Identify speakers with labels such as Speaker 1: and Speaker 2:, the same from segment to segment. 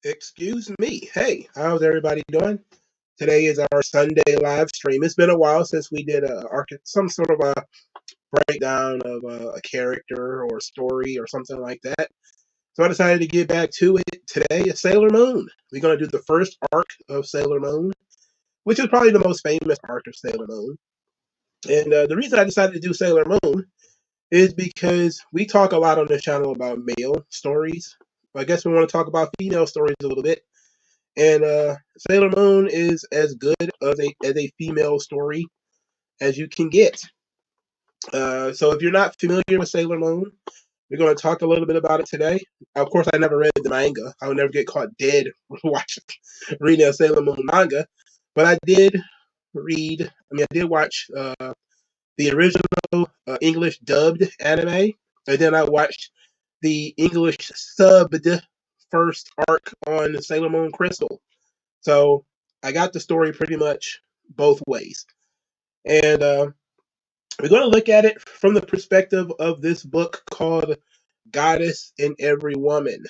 Speaker 1: Excuse me. Hey, how's everybody doing? Today is our Sunday live stream. It's been a while since we did some sort of a breakdown of a character or story or something like that. So I decided to get back to it today. Is Sailor Moon. We're going to do the first arc of Sailor Moon, which is probably the most famous arc of Sailor Moon. And the reason I decided to do Sailor Moon is because we talk a lot on this channel about male stories. I guess we want to talk about female stories a little bit. And Sailor Moon is as good as a female story as you can get. So if you're not familiar with Sailor Moon, we're going to talk a little bit about it today. Of course, I never read the manga. I would never get caught dead reading a Sailor Moon manga. But I did I did watch the original English dubbed anime. And then I watched the English subbed first arc on Sailor Moon Crystal. So I got the story pretty much both ways. And we're going to look at it from the perspective of this book called Goddess in Every Woman.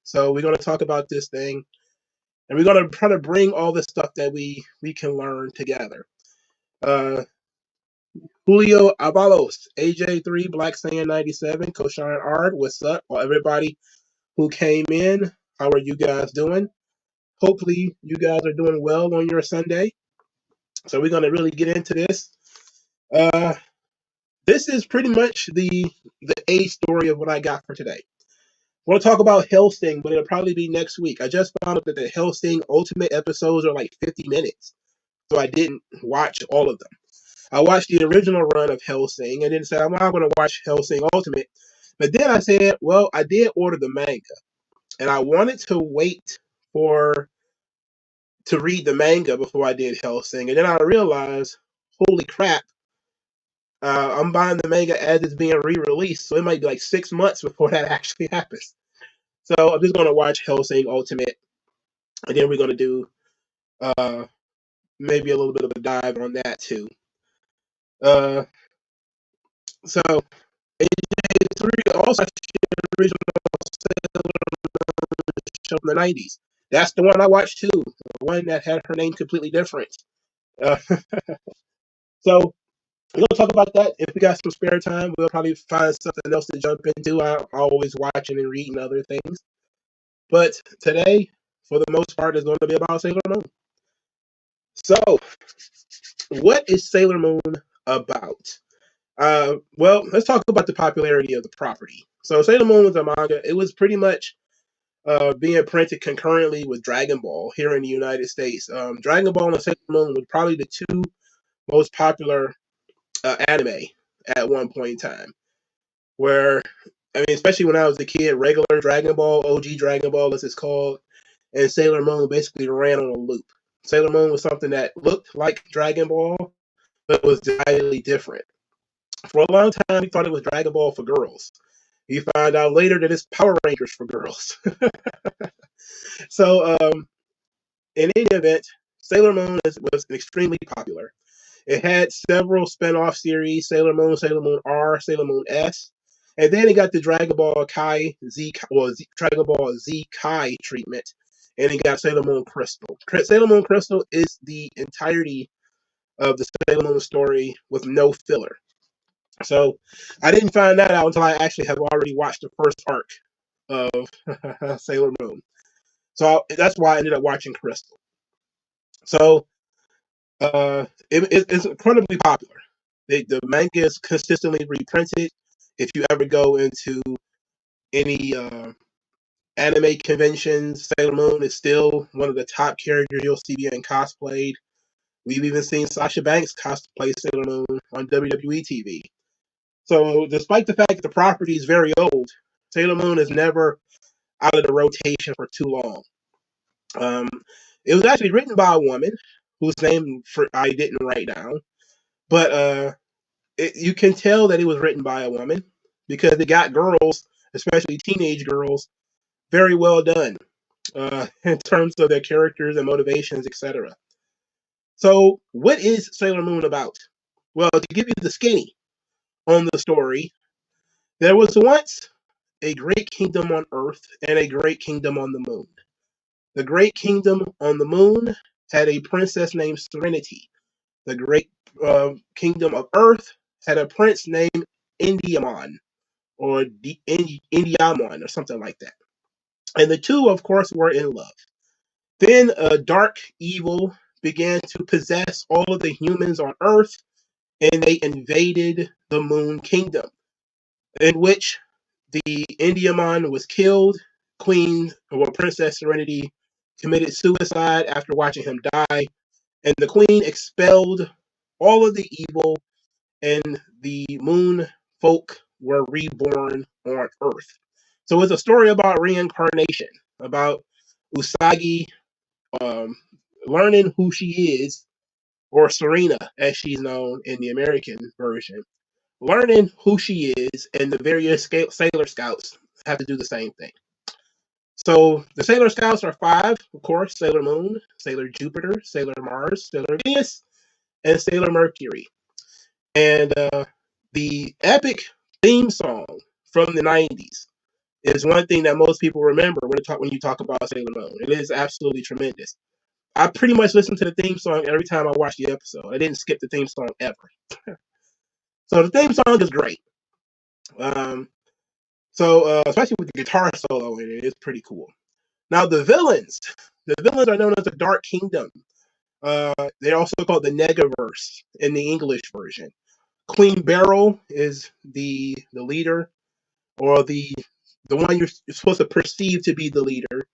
Speaker 1: So we're going to talk about this thing, and we're going to try to bring all the stuff that we can learn together. Uh, Julio Avalos, AJ3, Black Sand 97, Koshan Ard, what's up? Well, everybody who came in, how are you guys doing? Hopefully, you guys are doing well on your Sunday. So we're going to really get into this. Uh, this is pretty much the A story of what I got for today. I want to talk about Hellsting, but it'll probably be next week. I just found out that the Hellsting Ultimate episodes are like 50 minutes, so I didn't watch all of them. I watched the original run of Hellsing and then said, I'm not going to watch Hellsing Ultimate. But then I said, well, I did order the manga, and I wanted to wait for to read the manga before I did Hellsing, and then I realized, holy crap, I'm buying the manga as it's being re-released, so it might be like 6 months before that actually happens. So I'm just gonna watch Hellsing Ultimate, and then we're gonna do uh, maybe a little bit of a dive on that too. Uh, so AJ3 also the original show from the '90s. That's the one I watched too. The one that had her name completely different. Uh, so we're gonna talk about that. If we got some spare time, we'll probably find something else to jump into. I'm always watching and reading other things. But today, for the most part, is going to be about Sailor Moon. So, what is Sailor Moon about? Well, let's talk about the popularity of the property. So, Sailor Moon was a manga. It was pretty much being printed concurrently with Dragon Ball here in the United States. Dragon Ball and Sailor Moon were probably the two most popular anime at one point in time. Where, I mean, especially when I was a kid, regular Dragon Ball, OG Dragon Ball, as it's called, and Sailor Moon basically ran on a loop. Sailor Moon was something that looked like Dragon Ball, but was decidedly different. For a long time, we thought it was Dragon Ball for girls. You find out later that it's Power Rangers for girls. So, in any event, Sailor Moon was extremely popular. It had several spin-off series: Sailor Moon R, Sailor Moon S, and then it got the Dragon Ball Kai Z, or Dragon Ball Z Kai treatment, and it got Sailor Moon Crystal. Sailor Moon Crystal is the entirety of the Sailor Moon story with no filler. So I didn't find that out until I actually have already watched the first arc of Sailor Moon. So that's why I ended up watching Crystal. So it's incredibly popular. The manga is consistently reprinted. If you ever go into any anime conventions, Sailor Moon is still one of the top characters you'll see being cosplayed. We've even seen Sasha Banks cosplay Sailor Moon on WWE TV. So, despite the fact that the property is very old, Sailor Moon is never out of the rotation for too long. Um, it was actually written by a woman whose name I didn't write down, but you can tell that it was written by a woman because it got girls, especially teenage girls, very well done in terms of their characters and motivations, etc. So, what is Sailor Moon about? Well, to give you the skinny on the story, there was once a great kingdom on Earth and a great kingdom on the moon. The great kingdom on the moon had a princess named Serenity. The great kingdom of Earth had a prince named Indiamon or Indiamon or something like that. And the two, of course, were in love. Then a dark evil began to possess all of the humans on Earth, and they invaded the Moon Kingdom, in which the Indiamon was killed. Queen or Princess Serenity committed suicide after watching him die, and the Queen expelled all of the evil, and the Moon folk were reborn on Earth. So it's a story about reincarnation, about Usagi um, learning who she is, or Serena, as she's known in the American version, learning who she is, and the various Sailor Scouts have to do the same thing. So the Sailor Scouts are five, of course: Sailor Moon, Sailor Jupiter, Sailor Mars, Sailor Venus, and Sailor Mercury. And the epic theme song from the 90s is one thing that most people remember when you talk about Sailor Moon. It is absolutely tremendous. I pretty much listen to the theme song every time I watch the episode. I didn't skip the theme song ever. So the theme song is great. Um, especially with the guitar solo in it, it's pretty cool. Now the villains are known as the Dark Kingdom. They're also called the Negaverse in the English version. Queen Beryl is the leader, or the one you're supposed to perceive to be the leader.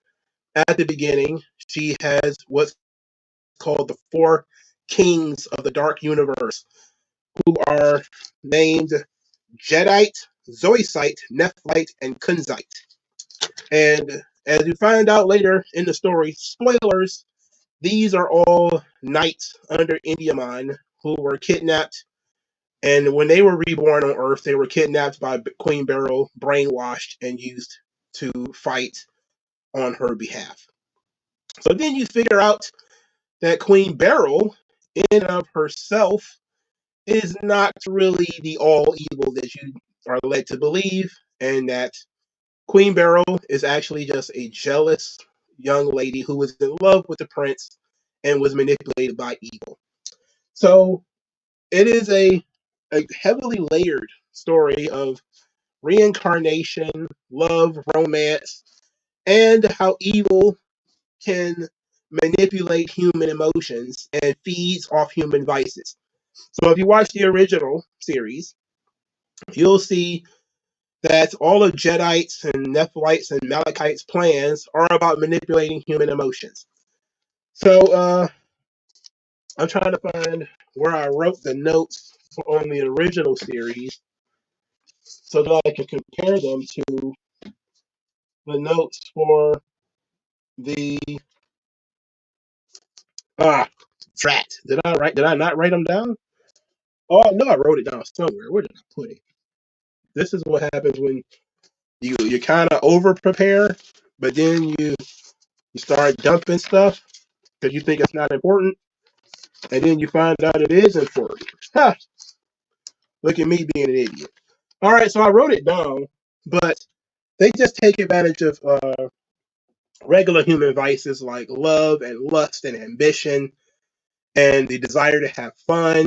Speaker 1: At the beginning, she has what's called the four kings of the dark universe, who are named Jadeite, Zoisite, Nephlite, and Kunzite. And as you find out later in the story, spoilers, these are all knights under Indiamon who were kidnapped. And when they were reborn on Earth, they were kidnapped by Queen Beryl, brainwashed, and used to fight on her behalf. So then you figure out that Queen Beryl, in and of herself, is not really the all evil that you are led to believe, and that Queen Beryl is actually just a jealous young lady who was in love with the prince and was manipulated by evil. So it is a heavily layered story of reincarnation, love, romance, and how evil can manipulate human emotions and feeds off human vices. So if you watch the original series, you'll see that all of Jedites and Nephilites and Malachites' plans are about manipulating human emotions. So I'm trying to find where I wrote the notes on the original series so that I can compare them to the notes for the ah drat. Did I not write them down? Oh no, I wrote it down somewhere. Where did I put it? This is what happens when you kind of over prepare, but then you start dumping stuff because you think it's not important, and then you find out it is important. Ha! Look at me being an idiot. All right, so I wrote it down, but they just take advantage of regular human vices like love and lust and ambition and the desire to have fun.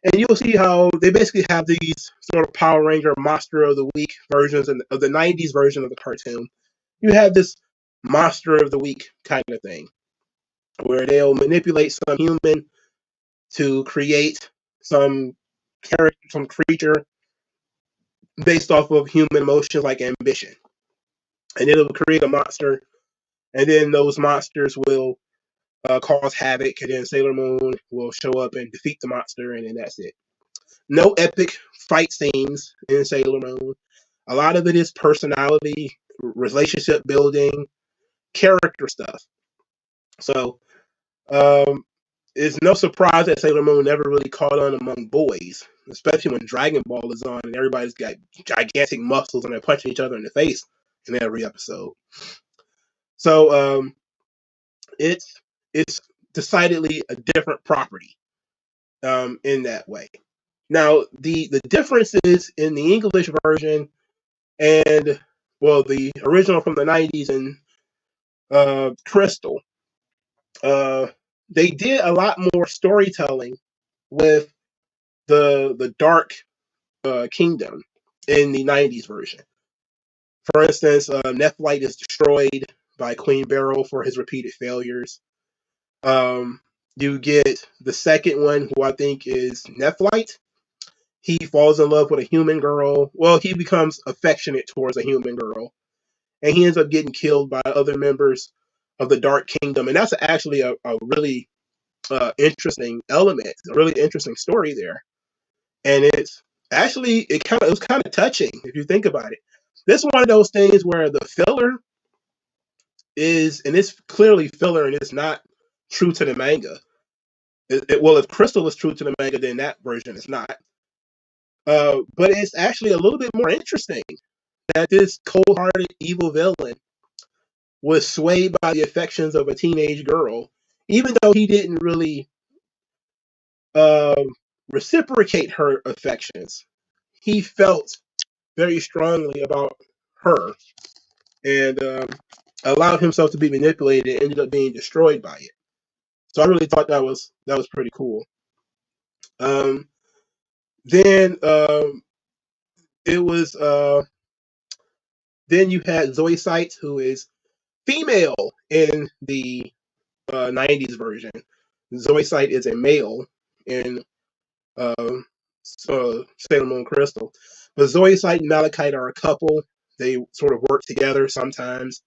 Speaker 1: And you'll see how they basically have these sort of Power Ranger Monster of the Week versions of the 90s version of the cartoon. You have this Monster of the Week kind of thing where they'll manipulate some human to create some character, some creature based off of human emotions like ambition. And it'll create a monster, and then those monsters will cause havoc, and then Sailor Moon will show up and defeat the monster, and then that's it. No epic fight scenes in Sailor Moon. A lot of it is personality, relationship building, character stuff. So um, it's no surprise that Sailor Moon never really caught on among boys, especially when Dragon Ball is on and everybody's got gigantic muscles and they're punching each other in the face in every episode. So it's decidedly a different property in that way. Now the differences in the English version and well the original from the 90s and Crystal. Uh, they did a lot more storytelling with the Dark Kingdom in the '90s version. For instance, Nephlite is destroyed by Queen Beryl for his repeated failures. Um, you get the second one, who I think is Nephlite. He falls in love with a human girl. Well, he becomes affectionate towards a human girl, and he ends up getting killed by other members of the Dark Kingdom. And that's actually a really interesting element, a really interesting story there. And it's actually it was kind of touching if you think about it. This is one of those things where the filler is, and it's clearly filler, and it's not true to the manga. Well, if Crystal is true to the manga, then that version is not. But it's actually a little bit more interesting that this cold-hearted evil villain was swayed by the affections of a teenage girl, even though he didn't really um, reciprocate her affections. He felt very strongly about her and allowed himself to be manipulated and ended up being destroyed by it. So I really thought that was pretty cool. Um, then it was then you had Zoe Sites, who is female in the '90s version. Zoe Site is a male in uh, Sailor Moon Crystal, but Zoe Site and Malachite are a couple. They sort of work together sometimes,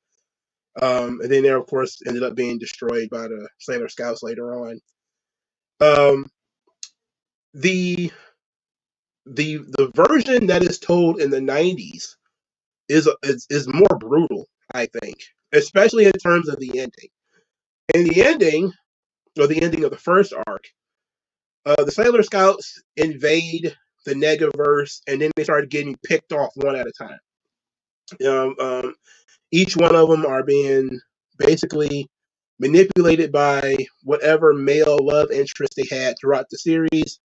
Speaker 1: and then they of course ended up being destroyed by the Sailor Scouts later on. Um, the the version that is told in the '90s is more brutal, I think, especially in terms of the ending. In the ending, or the ending of the first arc, the Sailor Scouts invade the Negaverse, and then they started getting picked off one at a time. Um, um, each one of them are being basically manipulated by whatever male love interest they had throughout the series,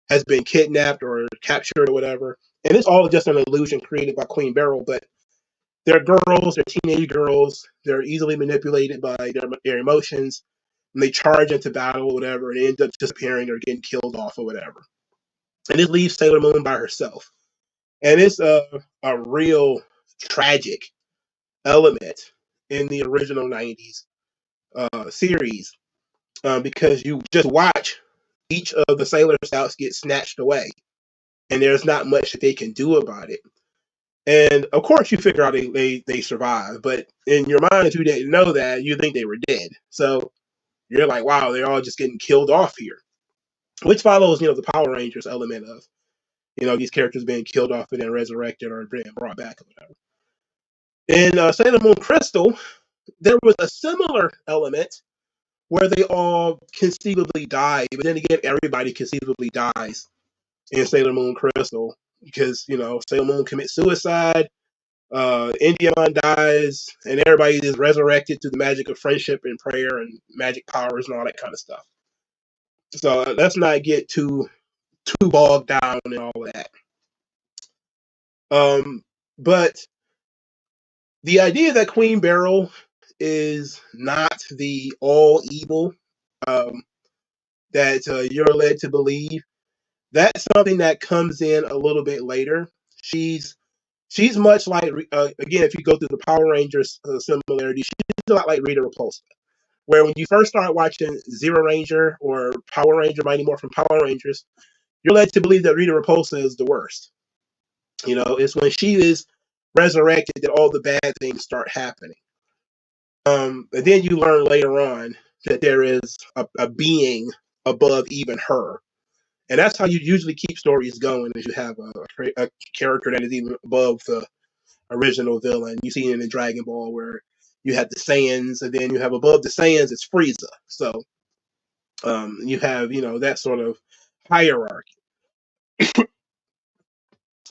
Speaker 1: has been kidnapped or captured or whatever. And it's all just an illusion created by Queen Beryl, but they're girls, they're teenage girls, they're easily manipulated by their emotions, and they charge into battle or whatever, and they end up disappearing or getting killed off or whatever. And it leaves Sailor Moon by herself. And it's a real tragic element in the original '90s series, because you just watch each of the Sailor Scouts get snatched away, and there's not much that they can do about it. And of course, you figure out they survive, but in your mind, if you didn't know that, you think they were dead. So you're like, wow, they're all just getting killed off here, which follows, the Power Rangers element of, these characters being killed off and then resurrected or being brought back or whatever. In Sailor Moon Crystal, there was a similar element where they all conceivably die, but then again, everybody conceivably dies in Sailor Moon Crystal because, Sailor Moon commits suicide, Indiamon dies, and everybody is resurrected through the magic of friendship and prayer and magic powers and all that kind of stuff. So let's not get too bogged down and all of that. But the idea that Queen Beryl is not the all evil um, that you're led to believe, that's something that comes in a little bit later. She's she's much like, again, if you go through the Power Rangers similarity, she's a lot like Rita Repulsa. Where when you first start watching Zero Ranger or Power Ranger Mighty Morphin Power Rangers, you're led to believe that Rita Repulsa is the worst. It's when she is resurrected that all the bad things start happening. And then you learn later on that there is a being above even her. And that's how you usually keep stories going, is you have a character that is even above the original villain. You see it in Dragon Ball where you have the Saiyans, and then you have above the Saiyans, it's Frieza. So you have, that sort of hierarchy.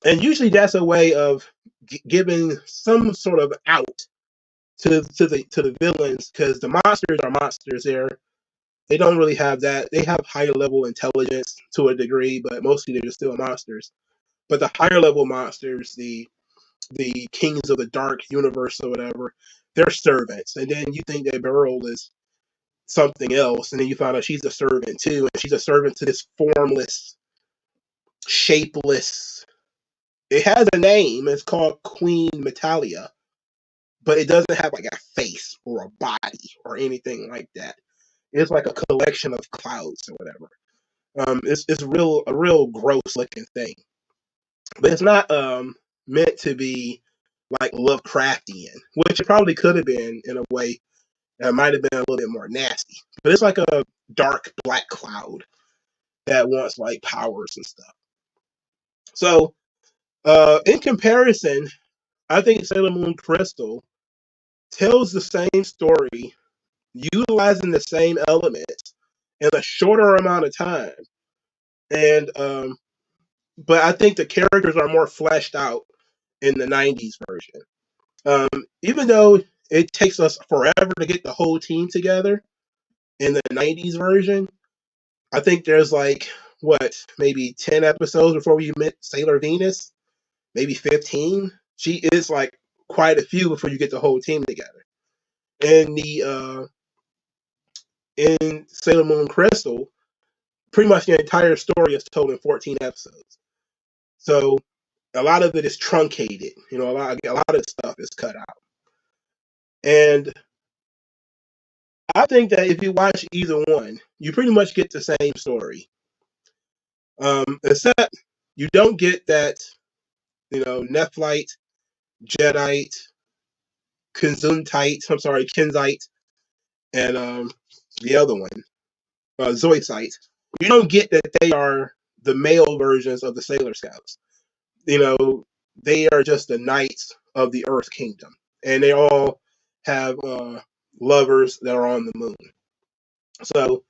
Speaker 1: And usually that's a way of giving some sort of out to the villains, because the monsters are monsters. They don't really have that. They have higher level intelligence to a degree, but mostly they're just still monsters. But the higher level monsters, the the kings of the dark universe or whatever, they're servants. And then you think that Beryl is something else, and then you find out she's a servant too, and she's a servant to this formless, shapeless. It has a name. It's called Queen Metalia, but it doesn't have like a face or a body or anything like that. It's like a collection of clouds or whatever. It's a real gross looking thing, but it's not meant to be like Lovecraftian, which it probably could have been in a way that might have been a little bit more nasty. But it's like a dark black cloud that wants like powers and stuff. So, in comparison, I think Sailor Moon Crystal tells the same story, utilizing the same elements in a shorter amount of time. And but I think the characters are more fleshed out in the '90s version. Even though it takes us forever to get the whole team together in the '90s version, I think there's like what maybe 10 episodes before we met Sailor Venus, maybe 15. She is like quite a few before you get the whole team together. And the in Sailor Moon Crystal, pretty much the entire story is told in 14 episodes. So a lot of it is truncated. You know, a lot of stuff is cut out. And I think that if you watch either one, you pretty much get the same story. Except you don't get that, you know, Nephlite, Jedi, Kenzite, and the other one, Zoisite. You don't get that they are the male versions of the Sailor Scouts. You know, they are just the knights of the Earth Kingdom, and they all have lovers that are on the moon. So,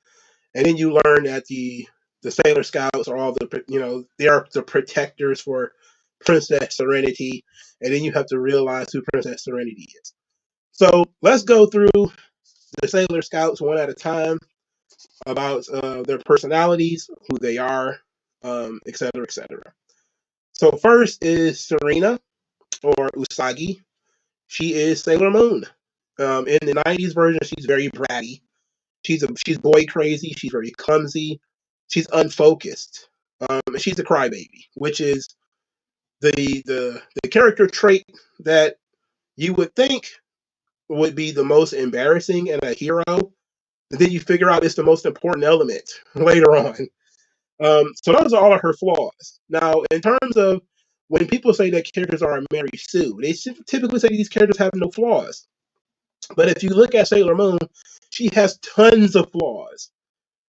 Speaker 1: and then you learn that the Sailor Scouts are all the, you know, they are the protectors for Princess Serenity, and then you have to realize who Princess Serenity is. So let's go through the Sailor Scouts one at a time about their personalities, who they are, etc., etc. So first is Serena, or Usagi. She is Sailor Moon. In the '90s version, she's very bratty. She's boy crazy. She's very clumsy. She's unfocused. She's a crybaby, which is the character trait that you would think would be the most embarrassing in a hero. And then you figure out it's the most important element later on. So those are all of her flaws. Now, in terms of when people say that characters are Mary Sue, they typically say these characters have no flaws. But if you look at Sailor Moon, she has tons of flaws.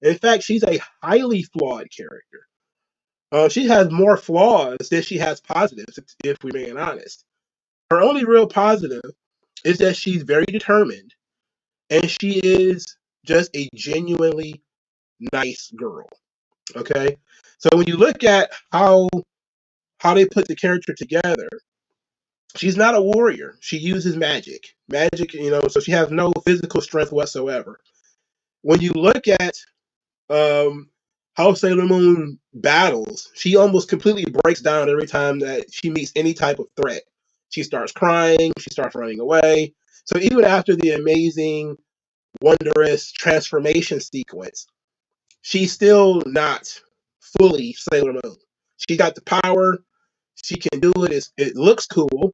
Speaker 1: In fact, she's a highly flawed character. She has more flaws than she has positives, if we're being honest. Her only real positive is that she's very determined, and she is just a genuinely nice girl. Okay, so when you look at how they put the character together, she's not a warrior. She uses magic. Magic, you know, so she has no physical strength whatsoever. When you look at um, how Sailor Moon battles, she almost completely breaks down every time that she meets any type of threat. She starts crying, she starts running away. So even after the amazing, wondrous transformation sequence, she's still not fully Sailor Moon. She got the power, she can do it, it looks cool,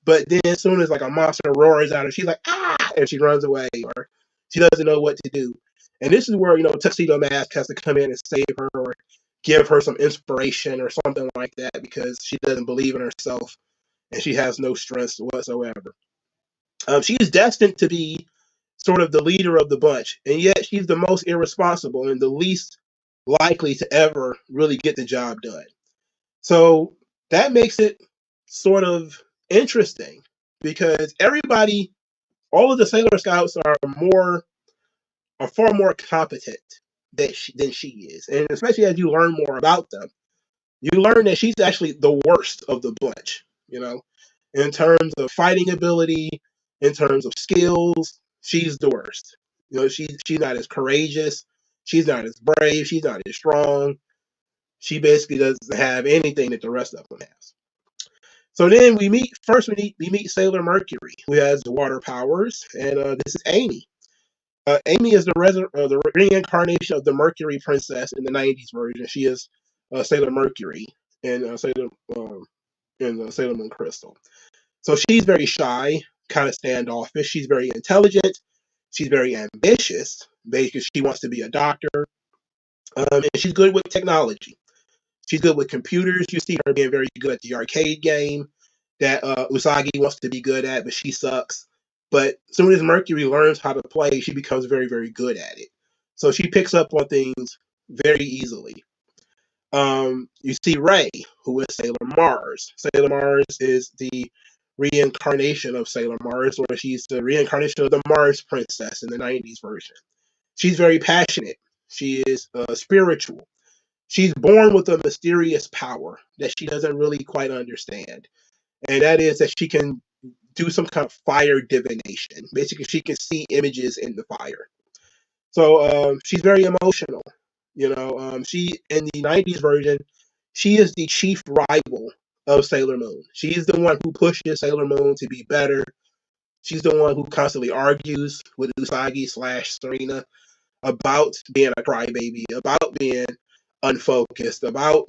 Speaker 1: but then as soon as like a monster roars at her, she's like, ah, and she runs away, or she doesn't know what to do. And this is where, you know, Tuxedo Mask has to come in and save her, or give her some inspiration or something like that, because she doesn't believe in herself and she has no strength whatsoever. She is destined to be sort of the leader of the bunch, and yet she's the most irresponsible and the least likely to ever really get the job done. So that makes it sort of interesting, because everybody, all of the Sailor Scouts are far more competent than she is, and especially as you learn more about them, you learn that she's actually the worst of the bunch. You know, in terms of fighting ability, in terms of skills, she's the worst. You know, she's not as courageous, she's not as brave, she's not as strong. She basically doesn't have anything that the rest of them has. So then we meet Sailor Mercury, who has water powers, and this is Amy. Amy is the reincarnation of the Mercury Princess in the '90s version. She is Sailor Mercury in um, Sailor Moon Crystal. So she's very shy, kind of standoffish. She's very intelligent. She's very ambitious because she wants to be a doctor, and she's good with technology. She's good with computers. You see her being very good at the arcade game that Usagi wants to be good at, but she sucks. But as soon as Mercury learns how to play, she becomes very, very good at it. So she picks up on things very easily. You see Ray, who is Sailor Mars. Sailor Mars is the reincarnation of Sailor Mars, or she's the reincarnation of the Mars Princess in the '90s version. She's very passionate. She is spiritual. She's born with a mysterious power that she doesn't really quite understand. And that is that she can do some kind of fire divination. Basically, she can see images in the fire. So she's very emotional. She in the '90s version, she is the chief rival of Sailor Moon. She's the one who pushes Sailor Moon to be better. She's the one who constantly argues with Usagi slash Serena about being a crybaby, about being unfocused, about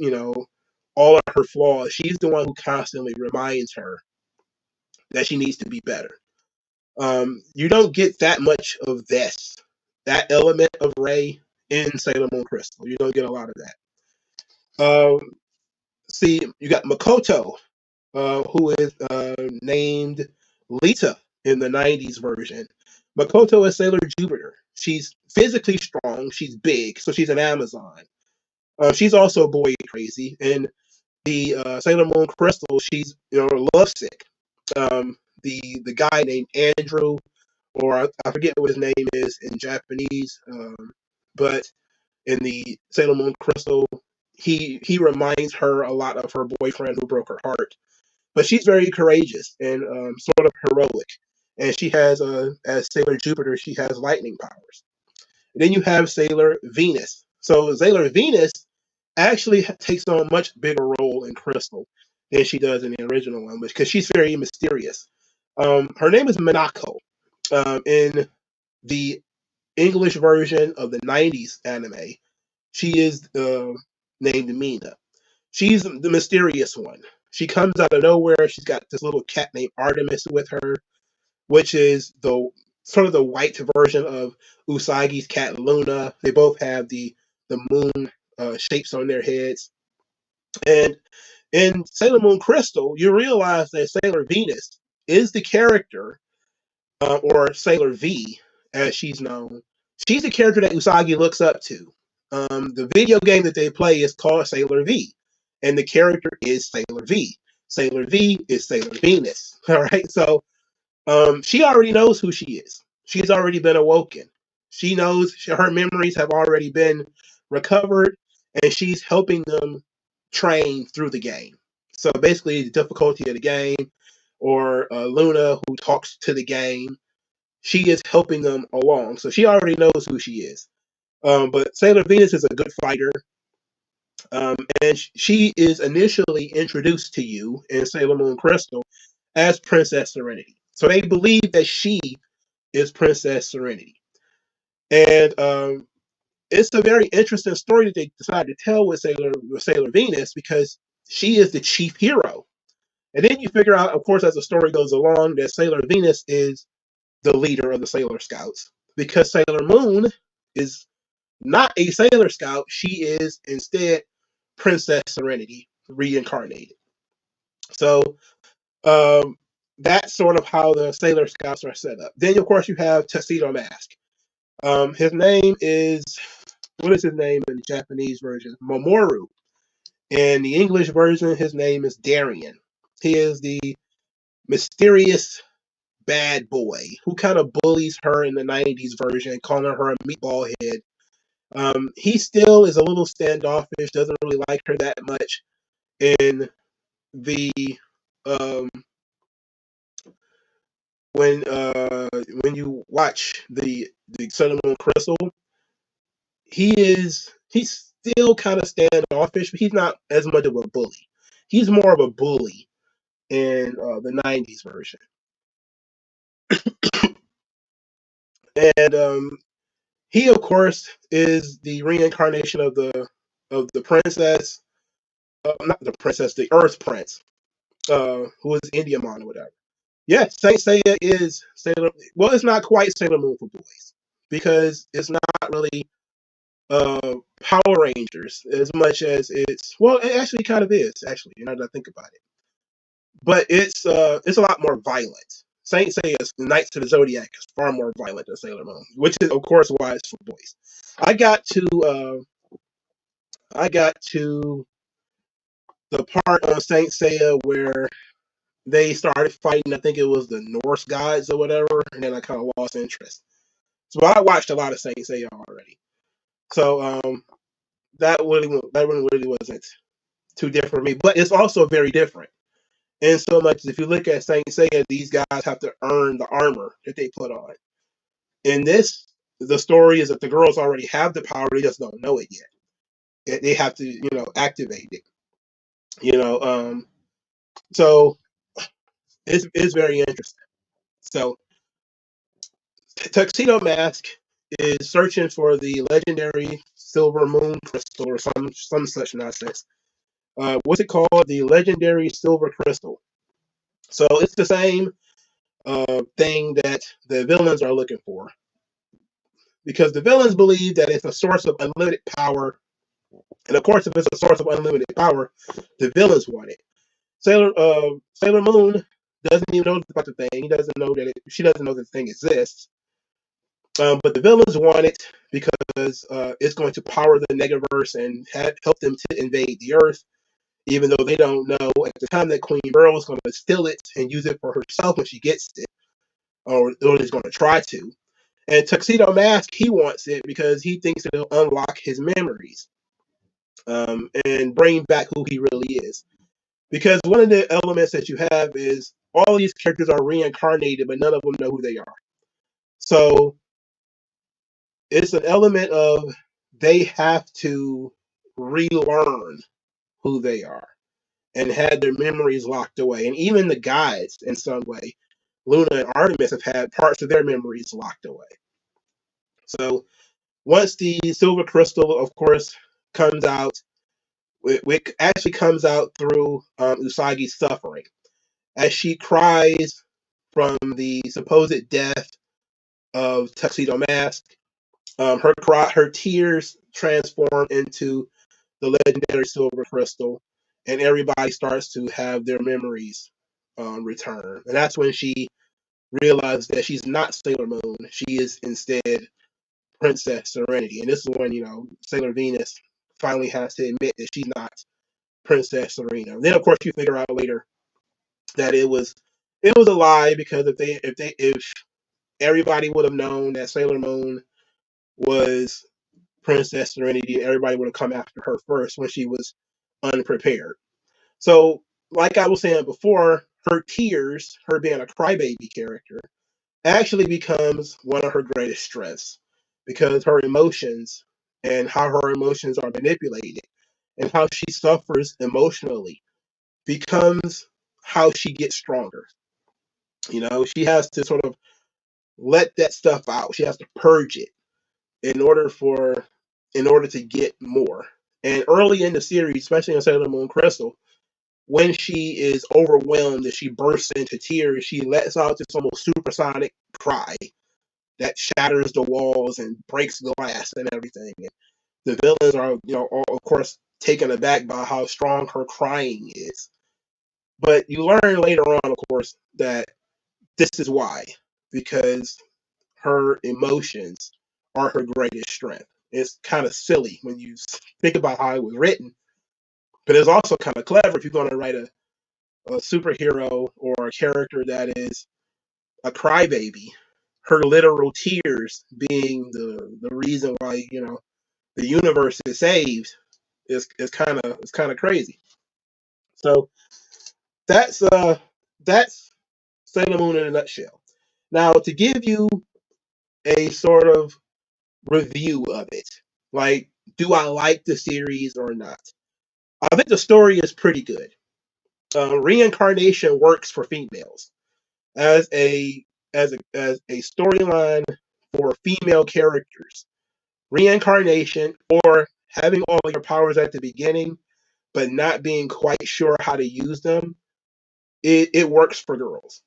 Speaker 1: all of her flaws. She's the one who constantly reminds her that she needs to be better. You don't get that much of that element of Ray in Sailor Moon Crystal. You don't get a lot of that. Um, See, you got Makoto, who is named Lita in the '90s version. Makoto is Sailor Jupiter. She's physically strong. She's big, so she's an Amazon. She's also boy crazy. In the Sailor Moon Crystal, she's lovesick. The guy named Andrew, or I forget what his name is in Japanese, but in the Sailor Moon Crystal, he reminds her a lot of her boyfriend who broke her heart. But she's very courageous and sort of heroic. And she has, as Sailor Jupiter, she has lightning powers. And then you have Sailor Venus. So Sailor Venus actually takes on a much bigger role in Crystal than she does in the original one, because she's very mysterious. Her name is Minako. In the English version of the '90s anime, she is named Mina. She's the mysterious one. She comes out of nowhere. She's got this little cat named Artemis with her, which is the sort of the white version of Usagi's cat Luna. They both have the moon shapes on their heads. And in Sailor Moon Crystal, you realize that Sailor Venus is the character, or Sailor V, as she's known. She's the character that Usagi looks up to. The video game that they play is called Sailor V, and the character is Sailor V. Sailor V is Sailor Venus. All right, so she already knows who she is. She's already been awoken. She knows her memories have already been recovered, and she's helping them train through the game. So basically, the difficulty of the game, or Luna, who talks to the game, she is helping them along. So she already knows who she is. But Sailor Venus is a good fighter, and she is initially introduced to you in Sailor Moon Crystal as Princess Serenity. So they believe that she is Princess Serenity. And it's a very interesting story that they decided to tell with Sailor Venus, because she is the chief hero. And then you figure out, of course, as the story goes along, that Sailor Venus is the leader of the Sailor Scouts, because Sailor Moon is not a Sailor Scout. She is instead Princess Serenity reincarnated. So um, that's sort of how the Sailor Scouts are set up. Then, of course, you have Tuxedo Mask. His name is, what is his name in the Japanese version? Mamoru. In the English version, his name is Darien. He is the mysterious bad boy who kind of bullies her in the '90s version, calling her a meatball head. He still is a little standoffish, doesn't really like her that much. In the um, when you watch the Sun and Moon Crystal, he's still kind of standoffish, but he's not as much of a bully. He's more of a bully in the '90s version, and he of course is the reincarnation of the princess, not the princess, the Earth Prince, who is Indiamon or whatever. Yeah, Saint Seiya is Sailor. Well, it's not quite Sailor Moon for boys because it's not really Power Rangers as much as it's. Well, it actually kind of is. Actually, now that I think about it, but it's a lot more violent. Saint Seiya's Knights of the Zodiac is far more violent than Sailor Moon, which is of course why it's for boys. I got to I got to the part on Saint Seiya where they started fighting. I think it was the Norse gods or whatever, and then I kind of lost interest. So I watched a lot of Saint Seiya already. So that one really wasn't too different for me, but it's also very different. And so much, if you look at Saint Seiya, these guys have to earn the armor that they put on. In this, the story is that the girls already have the power; they just don't know it yet. They have to, activate it. You know, so it's very interesting. So Tuxedo Mask is searching for the legendary silver moon crystal or some such nonsense. What's it called? The legendary silver crystal. So it's the same thing that the villains are looking for, because the villains believe that it's a source of unlimited power, and of course, if it's a source of unlimited power, the villains want it. Sailor Moon doesn't even know about the thing. He doesn't know that she doesn't know that the thing exists. But the villains want it because it's going to power the Negaverse and help them to invade the Earth, even though they don't know at the time that Queen Beryl is going to steal it and use it for herself when she gets it, or is going to try to. And Tuxedo Mask, he wants it because he thinks it'll unlock his memories, and bring back who he really is. Because one of the elements that you have is all these characters are reincarnated, but none of them know who they are. So it's an element of they have to relearn who they are and had their memories locked away. And even the guys, in some way, Luna and Artemis have had parts of their memories locked away. So once the silver crystal, of course, comes out, it actually comes out through Usagi's suffering as she cries from the supposed death of Tuxedo Mask. Her tears transform into the legendary silver crystal, and everybody starts to have their memories return. And that's when she realizes that she's not Sailor Moon; she is instead Princess Serenity. And this is when Sailor Venus finally has to admit that she's not Princess Serena. And then, of course, you figure out later that it was a lie, because if everybody would have known that Sailor Moon was Princess Serenity, everybody would have come after her first when she was unprepared. So, like I was saying before, her tears, her being a crybaby character, actually becomes one of her greatest strengths, because her emotions and how her emotions are manipulated and how she suffers emotionally becomes how she gets stronger. She has to sort of let that stuff out. She has to purge it in order to get more. And early in the series, especially in Sailor Moon Crystal, when she is overwhelmed and she bursts into tears, she lets out this almost supersonic cry that shatters the walls and breaks glass and everything. And the villains are, all, of course, taken aback by how strong her crying is. But you learn later on, of course, that this is why, because her emotions are her greatest strength. It's kind of silly when you think about how it was written, but it's also kind of clever if you're going to write a superhero or a character that is a crybaby. Her literal tears being the reason why the universe is saved is kind of crazy. So that's Sailor Moon in a nutshell. Now, to give you a sort of review of it, like, do I like the series or not? I think the story is pretty good. Reincarnation works for females as a storyline for female characters. Reincarnation or having all your powers at the beginning, but not being quite sure how to use them, it works for girls.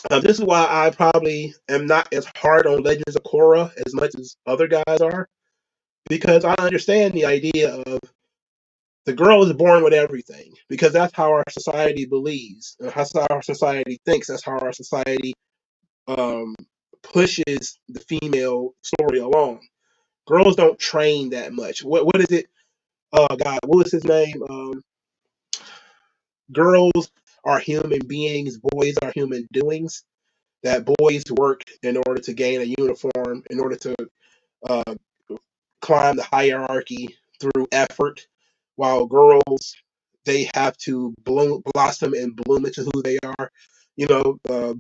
Speaker 1: This is why I probably am not as hard on Legends of Korra as much as other guys are, because I understand the idea of the girl is born with everything, because that's how our society believes, and that's how our society thinks, that's how our society um, pushes the female story along. Girls don't train that much. What is it? Oh God, what was his name? Girls are human beings, boys are human doings. That boys work in order to gain a uniform, in order to uh, climb the hierarchy through effort, while girls, they have to blossom and bloom into who they are.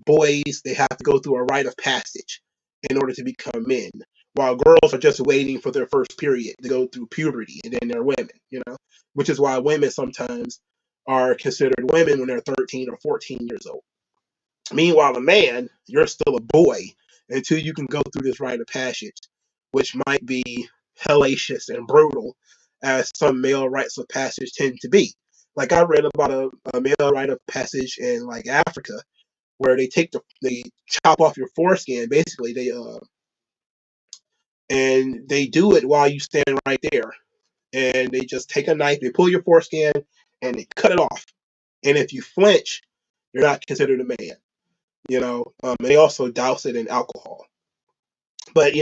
Speaker 1: Boys, they have to go through a rite of passage in order to become men, while girls are just waiting for their first period to go through puberty, and then they're women. Which is why women sometimes are considered women when they're 13 or 14 years old. Meanwhile, a man, you're still a boy until you can go through this rite of passage, which might be hellacious and brutal, as some male rites of passage tend to be. Like I read about a male rite of passage in like Africa, where they chop off your foreskin, basically. They do it while you stand right there, and they just take a knife, they pull your foreskin, and they cut it off. And if you flinch, you're not considered a man. They also douse it in alcohol. But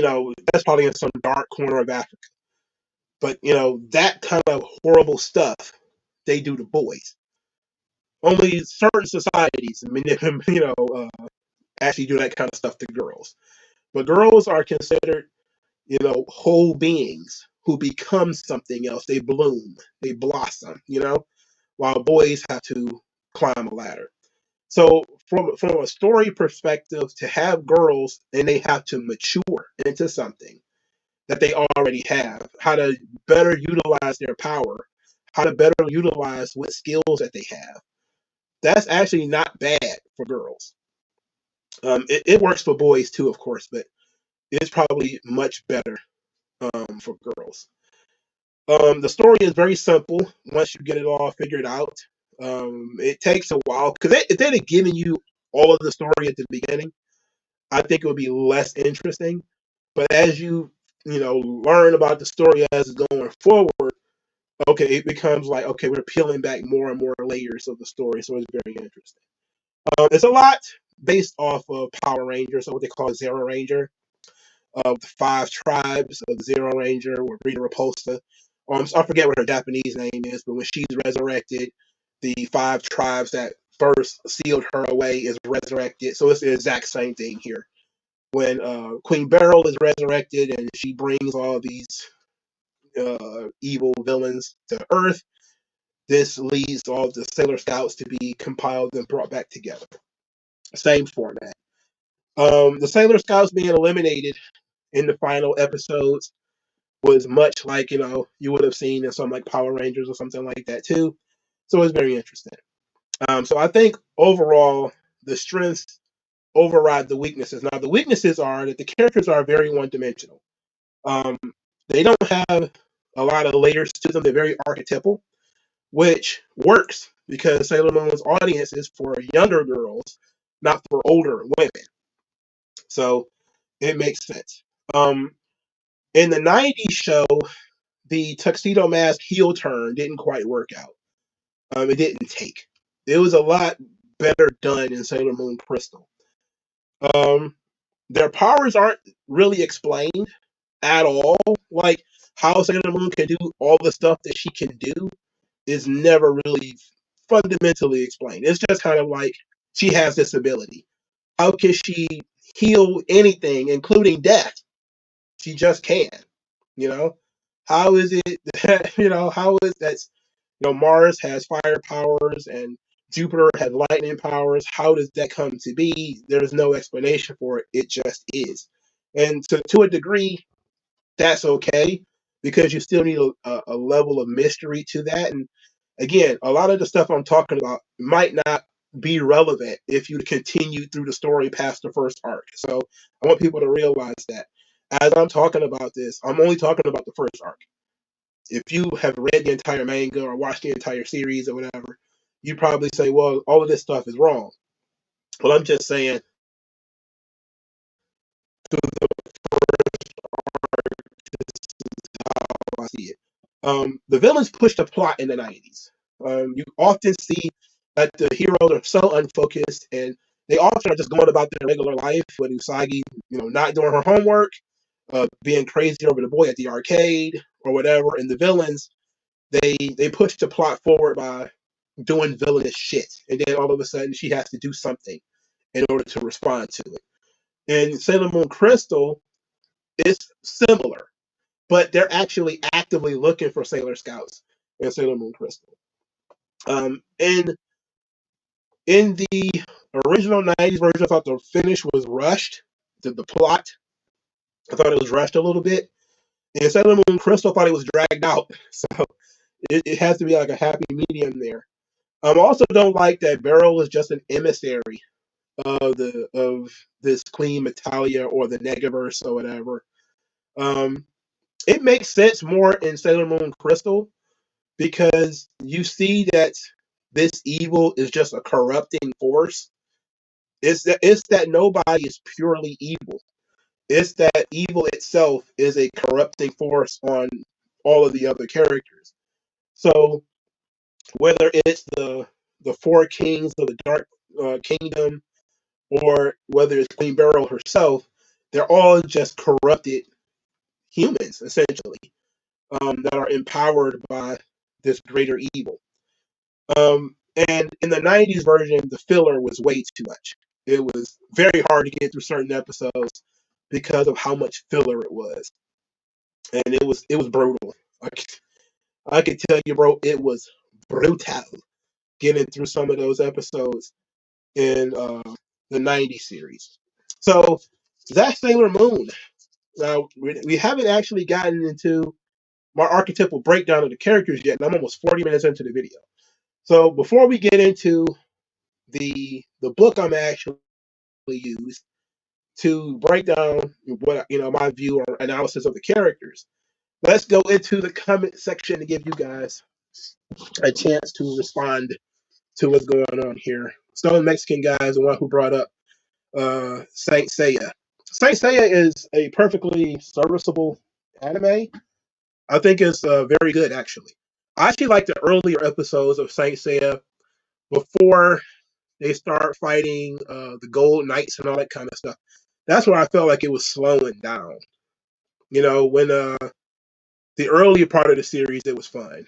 Speaker 1: that's probably in some dark corner of Africa. But that kind of horrible stuff they do to boys. Only certain societies, actually do that kind of stuff to girls. But girls are considered, whole beings who become something else. They bloom, they blossom. While boys have to climb a ladder. So from a story perspective, to have girls and they have to mature into something that they already have, how to better utilize their power, how to better utilize what skills that they have. That's actually not bad for girls. It works for boys too, of course, but it's probably much better for girls. The story is very simple once you get it all figured out. It takes a while because if they'd have given you all of the story at the beginning, I think it would be less interesting. But as you learn about the story as it's going forward, okay, it becomes like, okay, we're peeling back more and more layers of the story, so it's very interesting. It's a lot based off of Power Rangers, so what they call Zero Ranger, of the five tribes of the Zero Ranger with Rita Repulsa. So I forget what her Japanese name is, but when she's resurrected, the five tribes that first sealed her away is resurrected. So it's the exact same thing here. When Queen Beryl is resurrected and she brings all these evil villains to Earth, this leads all the Sailor Scouts to be compiled and brought back together. Same format. The Sailor Scouts being eliminated in the final episodes was much like you would have seen in some like Power Rangers or something like that too. So it's very interesting. So I think overall the strengths override the weaknesses. Now the weaknesses are that the characters are very one dimensional. Um, they don't have a lot of layers to them. They're very archetypal, which works because Sailor Moon's audience is for younger girls, not for older women. So it makes sense. In the '90s show, the Tuxedo Mask heel turn didn't quite work out. It didn't take. It was a lot better done in Sailor Moon Crystal. Um, their powers aren't really explained at all. Like how Sailor Moon can do all the stuff that she can do is never really fundamentally explained. It's just kind of like she has this ability. How can she heal anything, including death? She just can. You know, how is it that how is that? Mars has fire powers and Jupiter has lightning powers. How does that come to be? There's no explanation for it. It just is, and to a degree, that's okay because you still need a level of mystery to that. And Again, a lot of the stuff I'm talking about might not be relevant if you continue through the story past the first arc. So I want people to realize that as I'm talking about this, I'm only talking about the first arc. If you have read the entire manga or watched the entire series or whatever, you probably say, well, all of this stuff is wrong. Well, I'm just saying, I see it. The villains pushed the plot in the 90s. You often see that the heroes are so unfocused and they often are just going about their regular life with Usagi, not doing her homework, being crazy over the boy at the arcade or whatever. And the villains, they push the plot forward by doing villainous shit. And then all of a sudden she has to do something in order to respond to it. And Sailor Moon Crystal is similar, but they're actually actively looking for Sailor Scouts in Sailor Moon Crystal. In the original 90s version, I thought the finish was rushed. The plot, I thought it was rushed a little bit. And Sailor Moon Crystal, I thought it was dragged out. So it has to be like a happy medium there. I also don't like that Beryl is just an emissary of this Queen Metalia or the Negaverse or whatever. It makes sense more in Sailor Moon Crystal because you see that this evil is just a corrupting force. It's that nobody is purely evil. It's that evil itself is a corrupting force on all of the other characters. So whether it's the four kings of the Dark Kingdom or whether it's Queen Beryl herself, they're all just corrupted humans essentially, that are empowered by this greater evil. And in the 90s version, the filler was way too much. It was very hard to get through certain episodes because of how much filler it was. And it was brutal. I could tell you, bro, it was brutal getting through some of those episodes in the 90s series. So that's Sailor Moon. Now, we haven't actually gotten into my archetypal breakdown of the characters yet, and I'm almost 40 minutes into the video. So before we get into the book I'm actually use to break down what my view or analysis of the characters, let's go into the comment section to give you guys a chance to respond to what's going on here. Stone Mexican guy is the one who brought up Saint Seiya. Saint Seiya is a perfectly serviceable anime. I think it's very good actually. I actually like the earlier episodes of Saint Seiya before they start fighting the Gold Knights and all that kind of stuff. That's where I felt like it was slowing down. When the earlier part of the series, it was fun.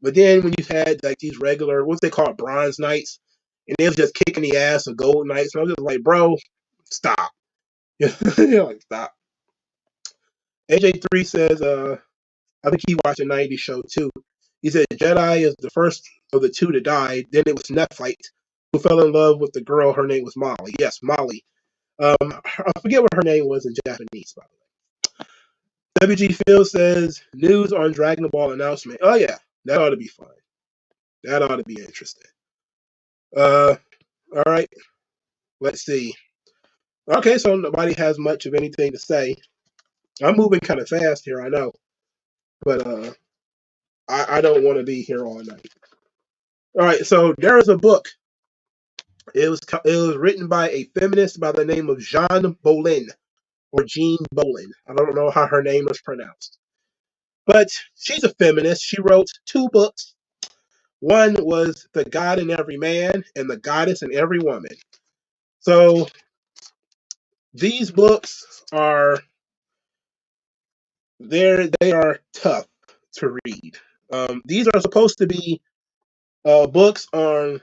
Speaker 1: But then when you had like these regular, what's they call it, Bronze Knights, and they was just kicking the ass of Gold Knights, and I was just like, bro, stop. Like, stop. AJ3 says, I think he watched a 90s show too. He said Jedi is the first of the two to die. Then it was Nephrite, who fell in love with the girl. Her name was Molly. Yes, Molly. I forget what her name was in Japanese, by the way. WG Phil says, news on Dragon Ball announcement. Oh, yeah, that ought to be fun. That ought to be interesting. All right, let's see. Okay, so nobody has much of anything to say. I'm moving kind of fast here, I know, but I don't want to be here all night. All right, so there is a book. It was written by a feminist by the name of Jean Bolan or Jean Bolan. I don't know how her name is pronounced. But she's a feminist. She wrote two books. One was The God in Every Man and The Goddess in Every Woman. So these books they are tough to read. These are supposed to be books on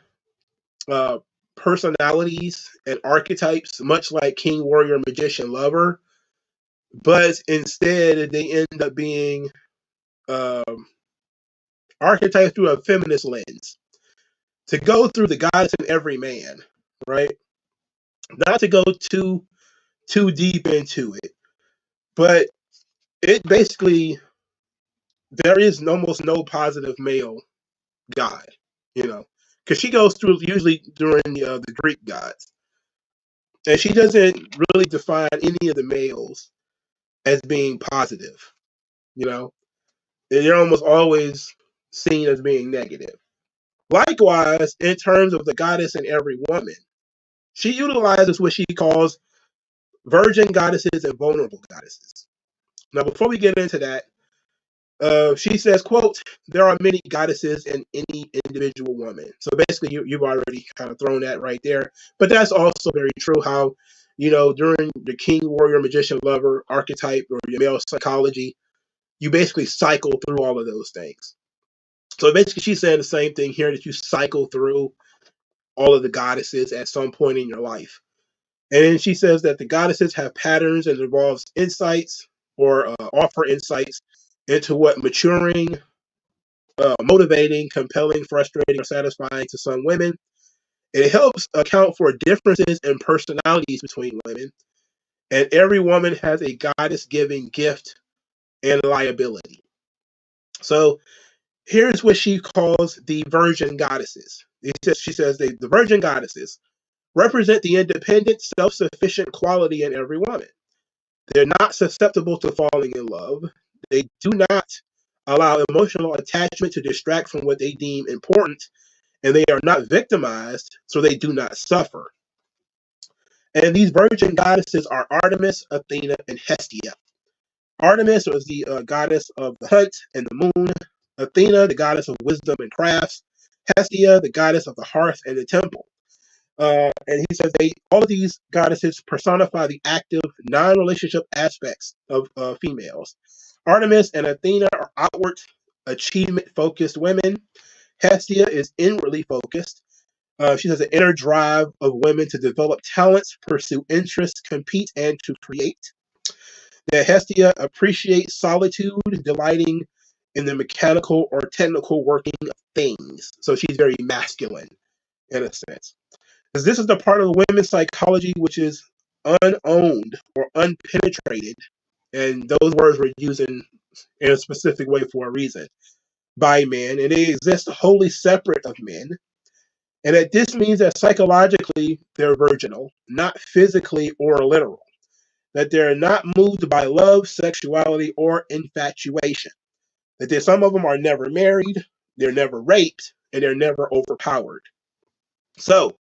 Speaker 1: uh, personalities and archetypes, much like King, Warrior, Magician, Lover, but instead they end up being um, archetypes through a feminist lens. To go through the gods in every man, right? Not to go too deep into it, but it basically there is almost no positive male god, you know, because she goes through usually during the Greek gods, and she doesn't really define any of the males as being positive. You know, they're almost always seen as being negative. Likewise, in terms of the goddess in every woman, she utilizes what she calls virgin goddesses and vulnerable goddesses. Now, before we get into that, she says, quote, there are many goddesses in any individual woman. So basically, you've already kind of thrown that right there. But that's also very true how, during the king, warrior, magician, lover archetype or your male psychology, you basically cycle through all of those things. So basically, she's saying the same thing here, that you cycle through all of the goddesses at some point in your life. And then she says that the goddesses have patterns and involves insights or offer insights into what maturing, motivating, compelling, frustrating, or satisfying to some women. It helps account for differences in personalities between women. And every woman has a goddess giving gift and liability. So here's what she calls the virgin goddesses. She says the virgin goddesses represent the independent, self sufficient quality in every woman. They're not susceptible to falling in love. They do not allow emotional attachment to distract from what they deem important, and they are not victimized, so they do not suffer. And these virgin goddesses are Artemis, Athena, and Hestia. Artemis was the goddess of the hunt and the moon. Athena, the goddess of wisdom and crafts. Hestia, the goddess of the hearth and the temple. And he says all of these goddesses personify the active, non-relationship aspects of females. Artemis and Athena are outward, achievement-focused women. Hestia is inwardly focused. She has an inner drive of women to develop talents, pursue interests, compete, and to create. That Hestia appreciates solitude, delighting in the mechanical or technical working of things. So she's very masculine in a sense. Because this is the part of women's psychology which is unowned or unpenetrated, and those words were used in a specific way for a reason, by men, and they exist wholly separate of men. And that this means that psychologically they're virginal, not physically or literal. That they're not moved by love, sexuality, or infatuation. That some of them are never married, they're never raped, and they're never overpowered. So,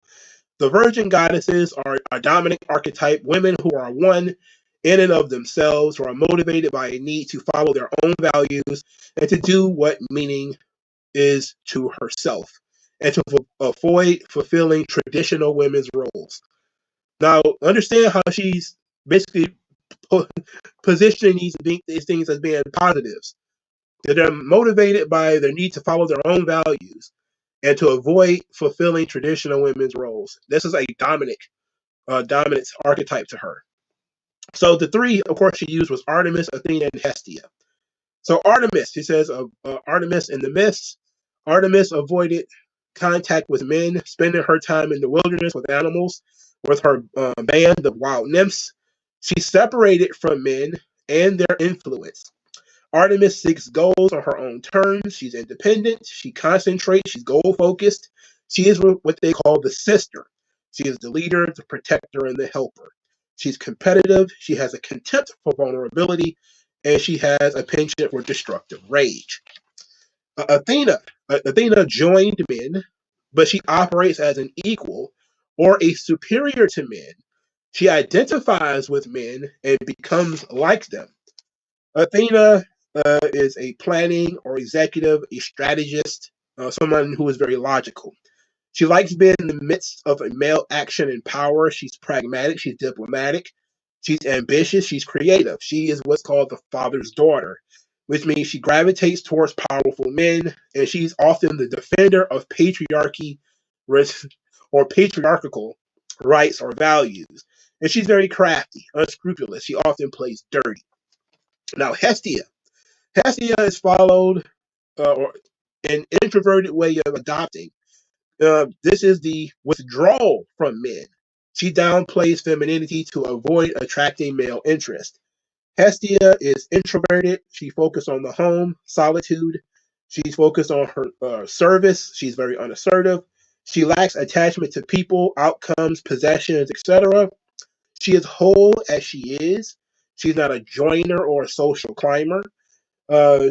Speaker 1: the virgin goddesses are a dominant archetype, women who are one in and of themselves, who are motivated by a need to follow their own values and to do what meaning is to herself, and to avoid fulfilling traditional women's roles. Now, understand how she's basically positioning these things as being positives. That they're motivated by their need to follow their own values and to avoid fulfilling traditional women's roles. This is a dominant archetype to her. So the three, of course, she used was Artemis, Athena, and Hestia. So Artemis, she says, Artemis in the myths. Artemis avoided contact with men, spending her time in the wilderness with animals, with her band of wild nymphs. She separated from men and their influence. Artemis seeks goals on her own terms. She's independent. She concentrates. She's goal focused. She is what they call the sister. She is the leader, the protector, and the helper. She's competitive. She has a contempt for vulnerability, and she has a penchant for destructive rage. Athena joined men, but she operates as an equal or a superior to men. She identifies with men and becomes like them. Athena is a planning or executive, a strategist, someone who is very logical. She likes being in the midst of a male action and power. She's pragmatic. She's diplomatic. She's ambitious. She's creative. She is what's called the father's daughter, which means she gravitates towards powerful men, and she's often the defender of patriarchy or patriarchal rights or values. And she's very crafty, unscrupulous. She often plays dirty. Now, Hestia is followed or an introverted way of adopting. This is the withdrawal from men. She downplays femininity to avoid attracting male interest. Hestia is introverted. She focuses on the home, solitude. She's focused on her service. She's very unassertive. She lacks attachment to people, outcomes, possessions, etc. She is whole as she is. She's not a joiner or a social climber. Her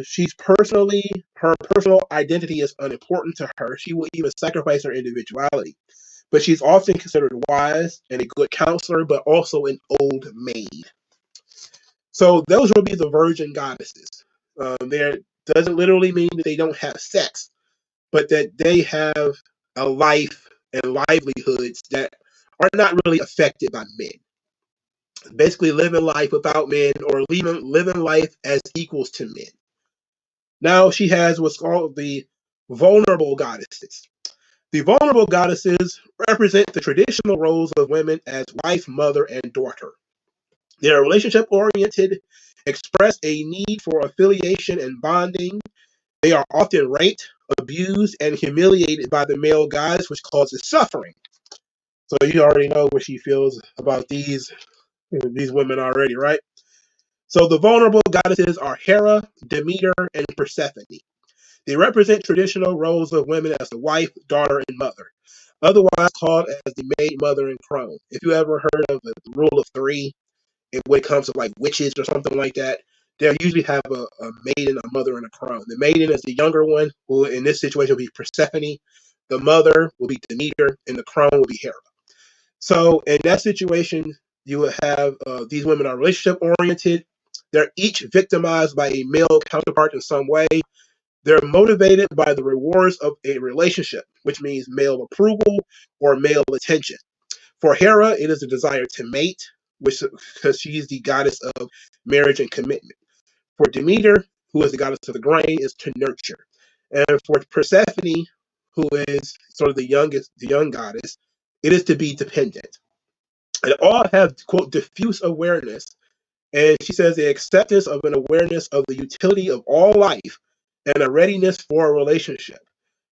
Speaker 1: personal identity is unimportant to her. She will even sacrifice her individuality. But she's often considered wise and a good counselor, but also an old maid. So those will be the virgin goddesses. There doesn't literally mean that they don't have sex, but that they have a life and livelihoods that are not really affected by men. Basically, living life without men or living life as equals to men. Now she has what's called the vulnerable goddesses. The vulnerable goddesses represent the traditional roles of women as wife, mother, and daughter. They are relationship oriented, express a need for affiliation and bonding. They are often raped, abused, and humiliated by the male gods, which causes suffering. So you already know what she feels about these women already, right? So the vulnerable goddesses are Hera, Demeter, and Persephone. They represent traditional roles of women as the wife, daughter, and mother, otherwise called as the maid, mother, and crone. If you ever heard of the rule of three, when it comes to like witches or something like that, they'll usually have a maiden, a mother, and a crone. The maiden is the younger one, who in this situation will be Persephone. The mother will be Demeter, and the crone will be Hera. So in that situation, you will have these women are relationship oriented. They're each victimized by a male counterpart in some way. They're motivated by the rewards of a relationship, which means male approval or male attention. For Hera, it is a desire to mate, which because she is the goddess of marriage and commitment. For Demeter, who is the goddess of the grain, is to nurture. And for Persephone, who is sort of the young goddess, it is to be dependent. And all have, quote, diffuse awareness. And she says the acceptance of an awareness of the utility of all life and a readiness for a relationship.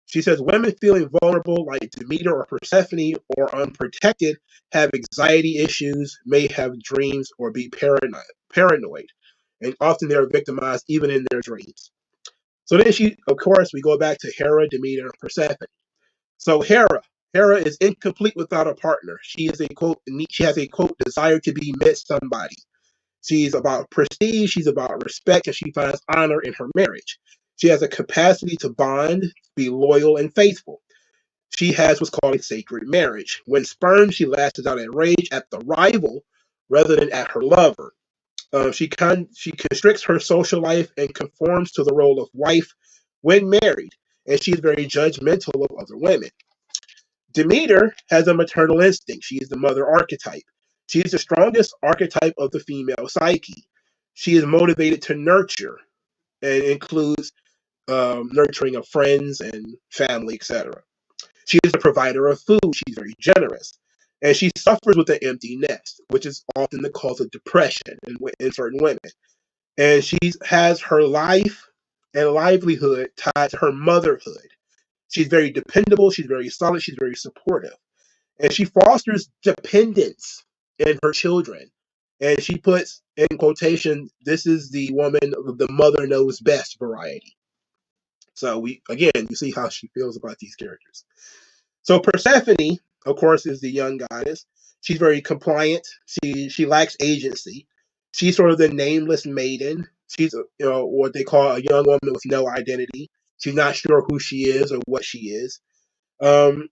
Speaker 1: She says women feeling vulnerable, like Demeter or Persephone, or unprotected, have anxiety issues, may have dreams, or be paranoid. And often they're victimized even in their dreams. So then of course, we go back to Hera, Demeter, and Persephone. So Hera is incomplete without a partner. She has a quote, desire to be met somebody. She's about prestige, she's about respect, and she finds honor in her marriage. She has a capacity to bond, be loyal, and faithful. She has what's called a sacred marriage. When spurned, she lashes out in rage at the rival rather than at her lover. She constricts her social life and conforms to the role of wife when married, and she is very judgmental of other women. Demeter has a maternal instinct. She is the mother archetype. She is the strongest archetype of the female psyche. She is motivated to nurture and includes nurturing of friends and family, etc. She is the provider of food. She's very generous. And she suffers with an empty nest, which is often the cause of depression in certain women. And she has her life and livelihood tied to her motherhood. She's very dependable. She's very solid. She's very supportive. And she fosters dependence in her children. And she puts in quotation, this is the woman, the mother knows best variety. So you see how she feels about these characters. So Persephone, of course, is the young goddess. She's very compliant. She lacks agency. She's sort of the nameless maiden. She's what they call a young woman with no identity. She's not sure who she is or what she is. Um,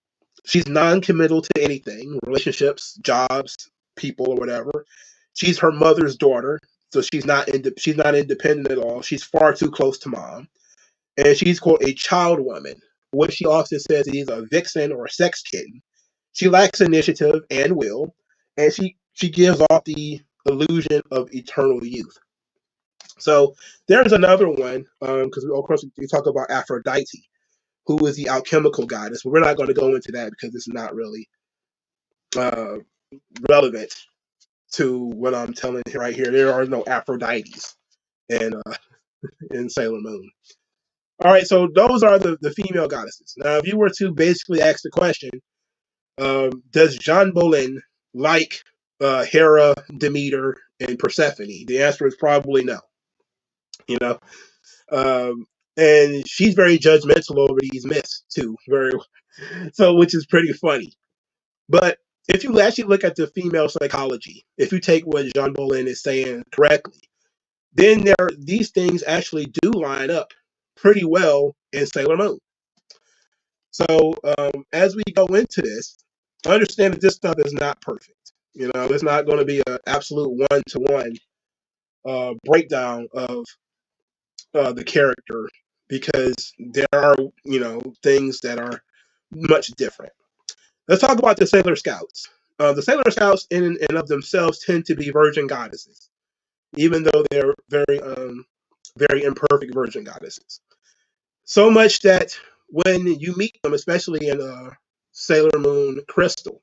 Speaker 1: she's non-committal to anything, relationships, jobs, people, or whatever. She's her mother's daughter, so she's not independent at all. She's far too close to mom, and she's called a child woman. What she often says is a vixen or a sex kitten. She lacks initiative and will, and she gives off the illusion of eternal youth. So there's another one because of course we talk about Aphrodite, who is the alchemical goddess. But we're not going to go into that because it's not really uh, relevant to what I'm telling you right here. There are no Aphrodites in Sailor Moon. All right, so those are the female goddesses. Now, if you were to basically ask the question, does Jean Bolan like Hera, Demeter, and Persephone? The answer is probably no. You know, and she's very judgmental over these myths too. Very so, which is pretty funny. But if you actually look at the female psychology, if you take what Jean Bolan is saying correctly, then these things actually do line up pretty well in Sailor Moon. So as we go into this, understand that this stuff is not perfect. You know, it's not going to be an absolute one-to-one breakdown of the character because there are, things that are much different. Let's talk about the Sailor Scouts. The Sailor Scouts, in and of themselves, tend to be virgin goddesses, even though they're very imperfect virgin goddesses. So much that when you meet them, especially in Sailor Moon Crystal,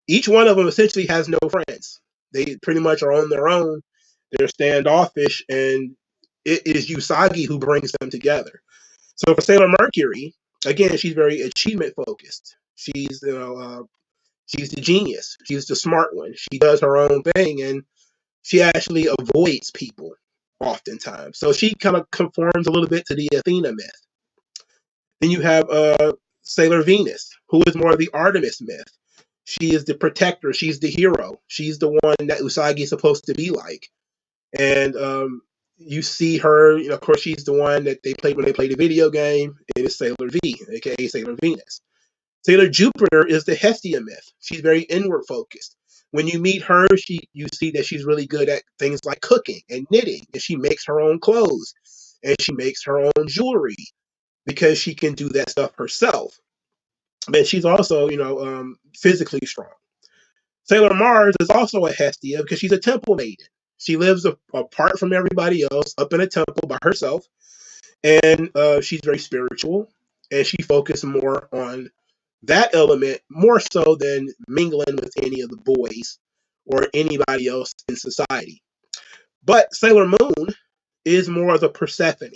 Speaker 1: each one of them essentially has no friends. They pretty much are on their own. They're standoffish, and it is Usagi who brings them together. So for Sailor Mercury, again, she's very achievement focused. She's the genius. She's the smart one. She does her own thing, and she actually avoids people oftentimes. So she kind of conforms a little bit to the Athena myth. Then you have Sailor Venus, who is more of the Artemis myth. She is the protector. She's the hero. She's the one that Usagi is supposed to be like. And you see her, of course, she's the one that they played when they played the video game. It is Sailor V, aka Sailor Venus. Sailor Jupiter is the Hestia myth. She's very inward focused. When you meet her, you see that she's really good at things like cooking and knitting, and she makes her own clothes, and she makes her own jewelry because she can do that stuff herself. But she's also, physically strong. Sailor Mars is also a Hestia because she's a temple maiden. She lives apart from everybody else up in a temple by herself, and she's very spiritual, and she focuses more on that element more so than mingling with any of the boys or anybody else in society. But Sailor Moon is more of the Persephone.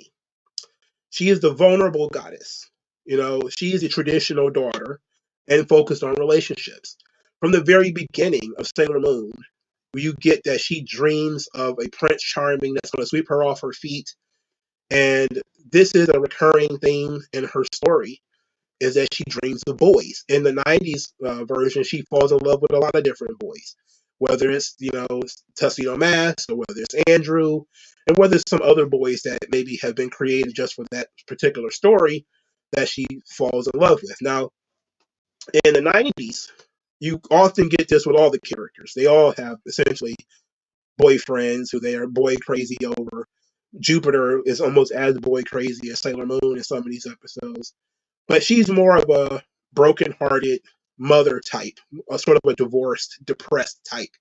Speaker 1: She is the vulnerable goddess. She is a traditional daughter and focused on relationships. From the very beginning of Sailor Moon, you get that she dreams of a Prince Charming that's going to sweep her off her feet. And this is a recurring theme in her story, is that she dreams of boys. In the 90s version, she falls in love with a lot of different boys, whether it's, Tuxedo Mask or whether it's Andrew, and whether it's some other boys that maybe have been created just for that particular story that she falls in love with. Now, in the 90s, you often get this with all the characters. They all have essentially boyfriends who they are boy crazy over. Jupiter is almost as boy crazy as Sailor Moon in some of these episodes. But she's more of a broken-hearted mother type, a sort of a divorced, depressed type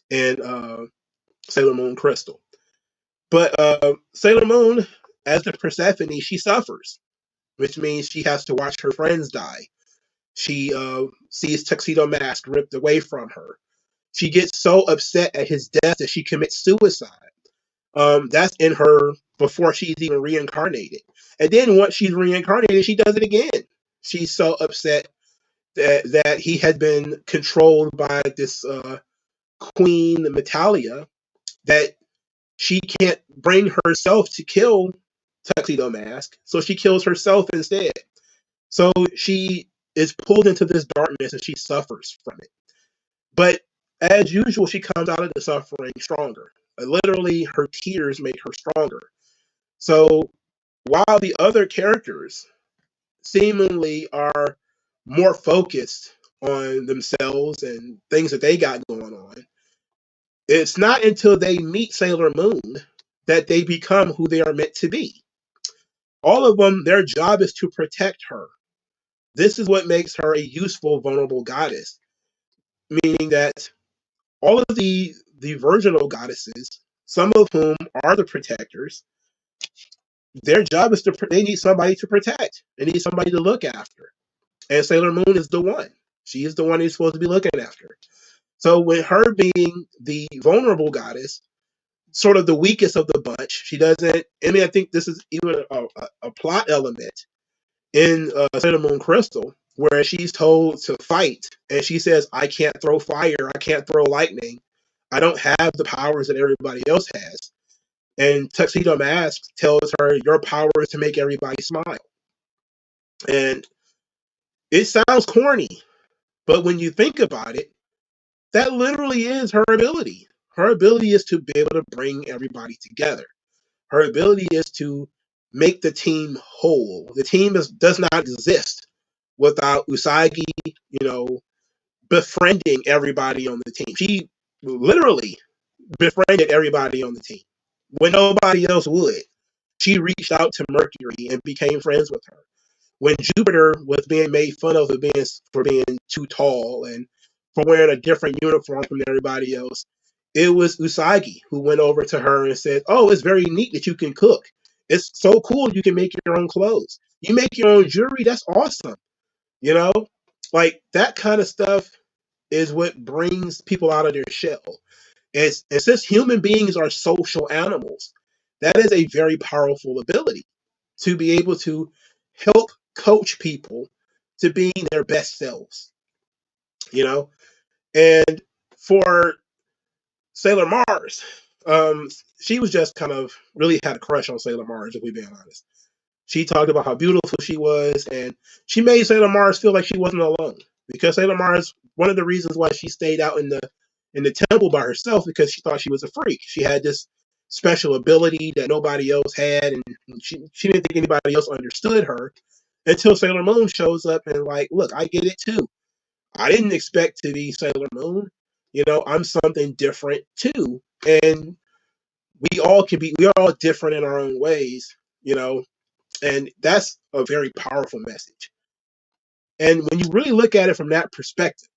Speaker 1: in Sailor Moon Crystal. But Sailor Moon, as the Persephone, she suffers, which means she has to watch her friends die. She sees Tuxedo Mask ripped away from her. She gets so upset at his death that she commits suicide. That's in her before she's even reincarnated. And then once she's reincarnated, she does it again. She's so upset that he had been controlled by this queen, Metalia, that she can't bring herself to kill Tuxedo Mask, so she kills herself instead. So she is pulled into this darkness and she suffers from it. But as usual, she comes out of the suffering stronger. Literally, her tears make her stronger. So while the other characters seemingly are more focused on themselves and things that they got going on, it's not until they meet Sailor Moon that they become who they are meant to be. All of them, their job is to protect her. This is what makes her a useful, vulnerable goddess, meaning that all of the virginal goddesses, some of whom are the protectors, their job is they need somebody to protect. They need somebody to look after. And Sailor Moon is the one. She is the one who's supposed to be looking after. So with her being the vulnerable goddess, sort of the weakest of the bunch, she doesn't, I think this is even a plot element in Sailor Moon Crystal, where she's told to fight, and she says, I can't throw fire, I can't throw lightning, I don't have the powers that everybody else has. And Tuxedo Mask tells her, your power is to make everybody smile. And it sounds corny, but when you think about it, that literally is her ability. Her ability is to be able to bring everybody together. Her ability is to make the team whole. The team does not exist without Usagi, befriending everybody on the team. She literally befriended everybody on the team when nobody else would. She reached out to Mercury and became friends with her. When Jupiter was being made fun of for being too tall and for wearing a different uniform from everybody else, it was Usagi who went over to her and said, "Oh, it's very neat that you can cook. It's so cool you can make your own clothes. You make your own jewelry. That's awesome." You know, like that kind of stuff is what brings people out of their shell. And since human beings are social animals, that is a very powerful ability to be able to help coach people to being their best selves, you know? And for Sailor Mars, she was just kind of really had a crush on Sailor Mars, if we're being honest. She talked about how beautiful she was, and she made Sailor Mars feel like she wasn't alone. Because Sailor Mars, one of the reasons why she stayed out in the temple by herself, because she thought she was a freak. She had this special ability that nobody else had, and she didn't think anybody else understood her until Sailor Moon shows up and like, look, I get it too. I didn't expect to be Sailor Moon. I'm something different too, and we are all different in our own ways. You know, and that's a very powerful message. And when you really look at it from that perspective,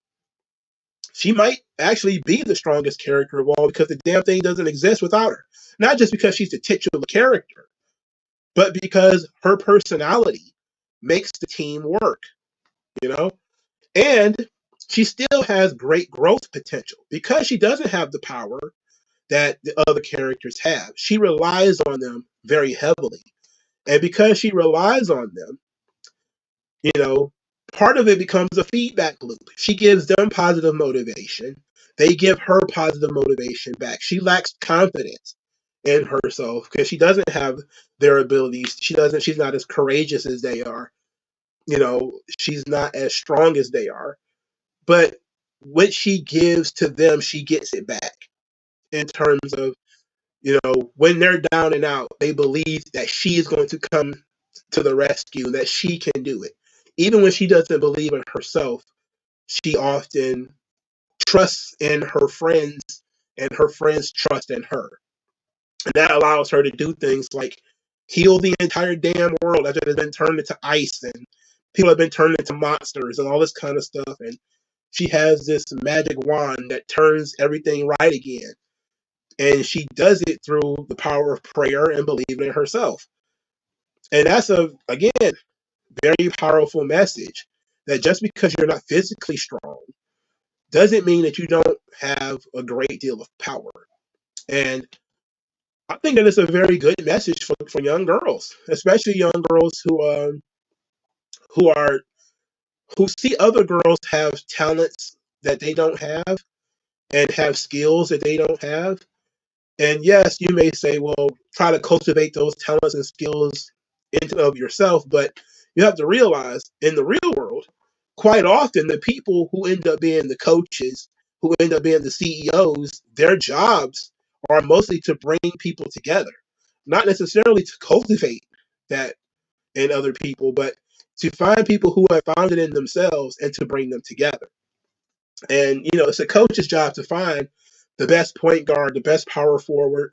Speaker 1: she might actually be the strongest character of all because the damn thing doesn't exist without her. Not just because she's the titular character, but because her personality makes the team work, you know? And she still has great growth potential because she doesn't have the power that the other characters have. She relies on them very heavily. And because she relies on them, you know, part of it becomes a feedback loop. She gives them positive motivation. They give her positive motivation back. She lacks confidence in herself because she doesn't have their abilities. She's not as courageous as they are. She's not as strong as they are. But what she gives to them, she gets it back in terms of, when they're down and out, they believe that she is going to come to the rescue, that she can do it. Even when she doesn't believe in herself, she often trusts in her friends, and her friends trust in her. And that allows her to do things like heal the entire damn world after they've been turned into ice and people have been turned into monsters and all this kind of stuff. And she has this magic wand that turns everything right again. And she does it through the power of prayer and believing in herself. And that's again, very powerful message that just because you're not physically strong doesn't mean that you don't have a great deal of power. And I think that it's a very good message for young girls, especially young girls who are who see other girls have talents that they don't have and have skills that they don't have. And yes, you may say, well, try to cultivate those talents and skills into of yourself, but you have to realize in the real world, quite often the people who end up being the coaches, who end up being the CEOs, their jobs are mostly to bring people together, not necessarily to cultivate that in other people, but to find people who have found it in themselves and to bring them together. And it's a coach's job to find the best point guard, the best power forward,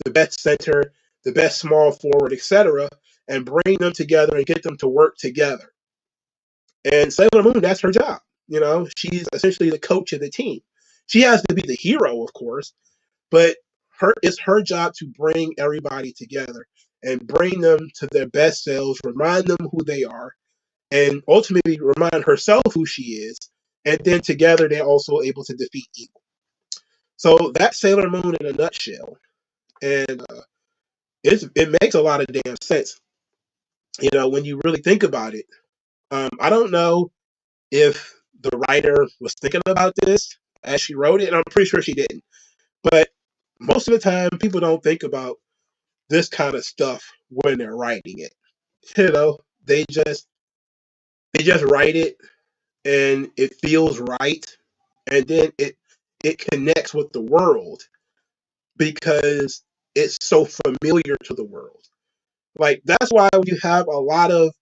Speaker 1: the best center, the best small forward, etc., and bring them together and get them to work together. And Sailor Moon, that's her job. She's essentially the coach of the team. She has to be the hero, of course, but it's her job to bring everybody together and bring them to their best selves, remind them who they are, and ultimately remind herself who she is. And then together they're also able to defeat evil. So that's Sailor Moon in a nutshell. And it makes a lot of damn sense, when you really think about it. I don't know if the writer was thinking about this as she wrote it, and I'm pretty sure she didn't. But most of the time, people don't think about this kind of stuff when they're writing it. You know, they just they just write it and it feels right, and then it connects with the world because it's so familiar to the world. Like that's why you have a lot of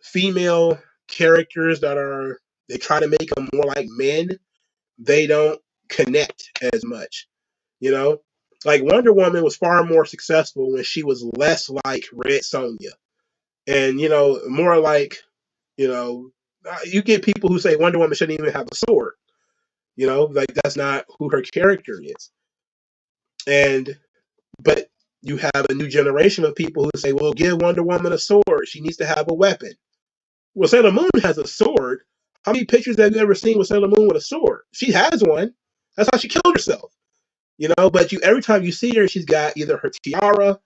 Speaker 1: female characters that are they try to make them more like men. They don't connect as much, you know. Like Wonder Woman was far more successful when she was less like Red Sonja, and more like you know you get people who say Wonder Woman shouldn't even have a sword. Like that's not who her character is. And but you have a new generation of people who say, well, give Wonder Woman a sword. She needs to have a weapon. Well, Sailor Moon has a sword. How many pictures have you ever seen with Sailor Moon with a sword? She has one. That's how she killed herself. But every time you see her, she's got either her tiara,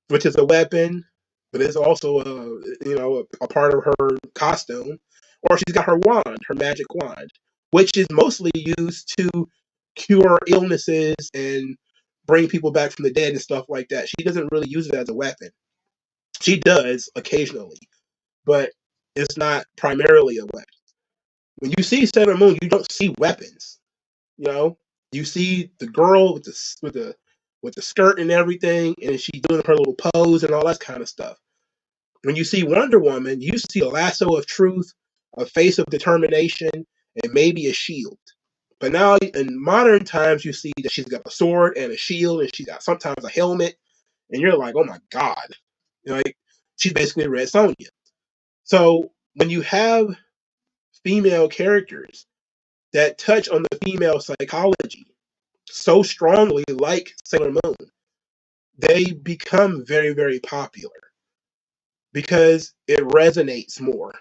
Speaker 1: which is a weapon, but it's also a part of her costume, or she's got her wand, her magic wand, which is mostly used to cure illnesses and bring people back from the dead and stuff like that. She doesn't really use it as a weapon. She does occasionally, but it's not primarily a weapon. When you see Sailor Moon, you don't see weapons. You know, you see the girl with the skirt and everything, and she's doing her little pose and all that kind of stuff. When you see Wonder Woman, you see a lasso of truth, a face of determination, and maybe a shield. But now in modern times, you see that she's got a sword and a shield, and she's got sometimes a helmet, and you're like, oh my god, like she's basically Red Sonja. So when you have female characters that touch on the female psychology so strongly, like Sailor Moon, they become very, very popular because it resonates more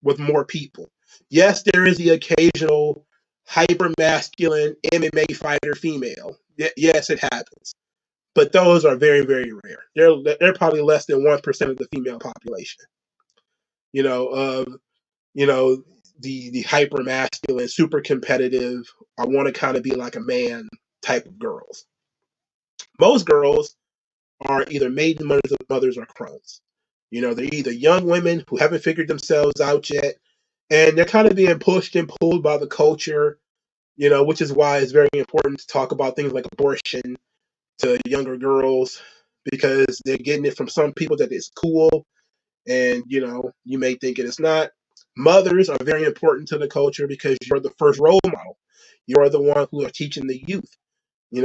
Speaker 1: with more people. Yes, there is the occasional hyper masculine MMA fighter female. Yes, it happens, but those are very, very rare. They're probably less than 1% of the female population. You know, of the hyper masculine, super competitive. I want to kind of be like a man type of girls. Most girls are either maiden mothers or crones. They're either young women who haven't figured themselves out yet, and they're kind of being pushed and pulled by the culture, which is why it's very important to talk about things like abortion to younger girls because they're getting it from some people that it's cool, and you may think it is not. Mothers are very important to the culture because you're the first role model. You are the one who are teaching the youth. You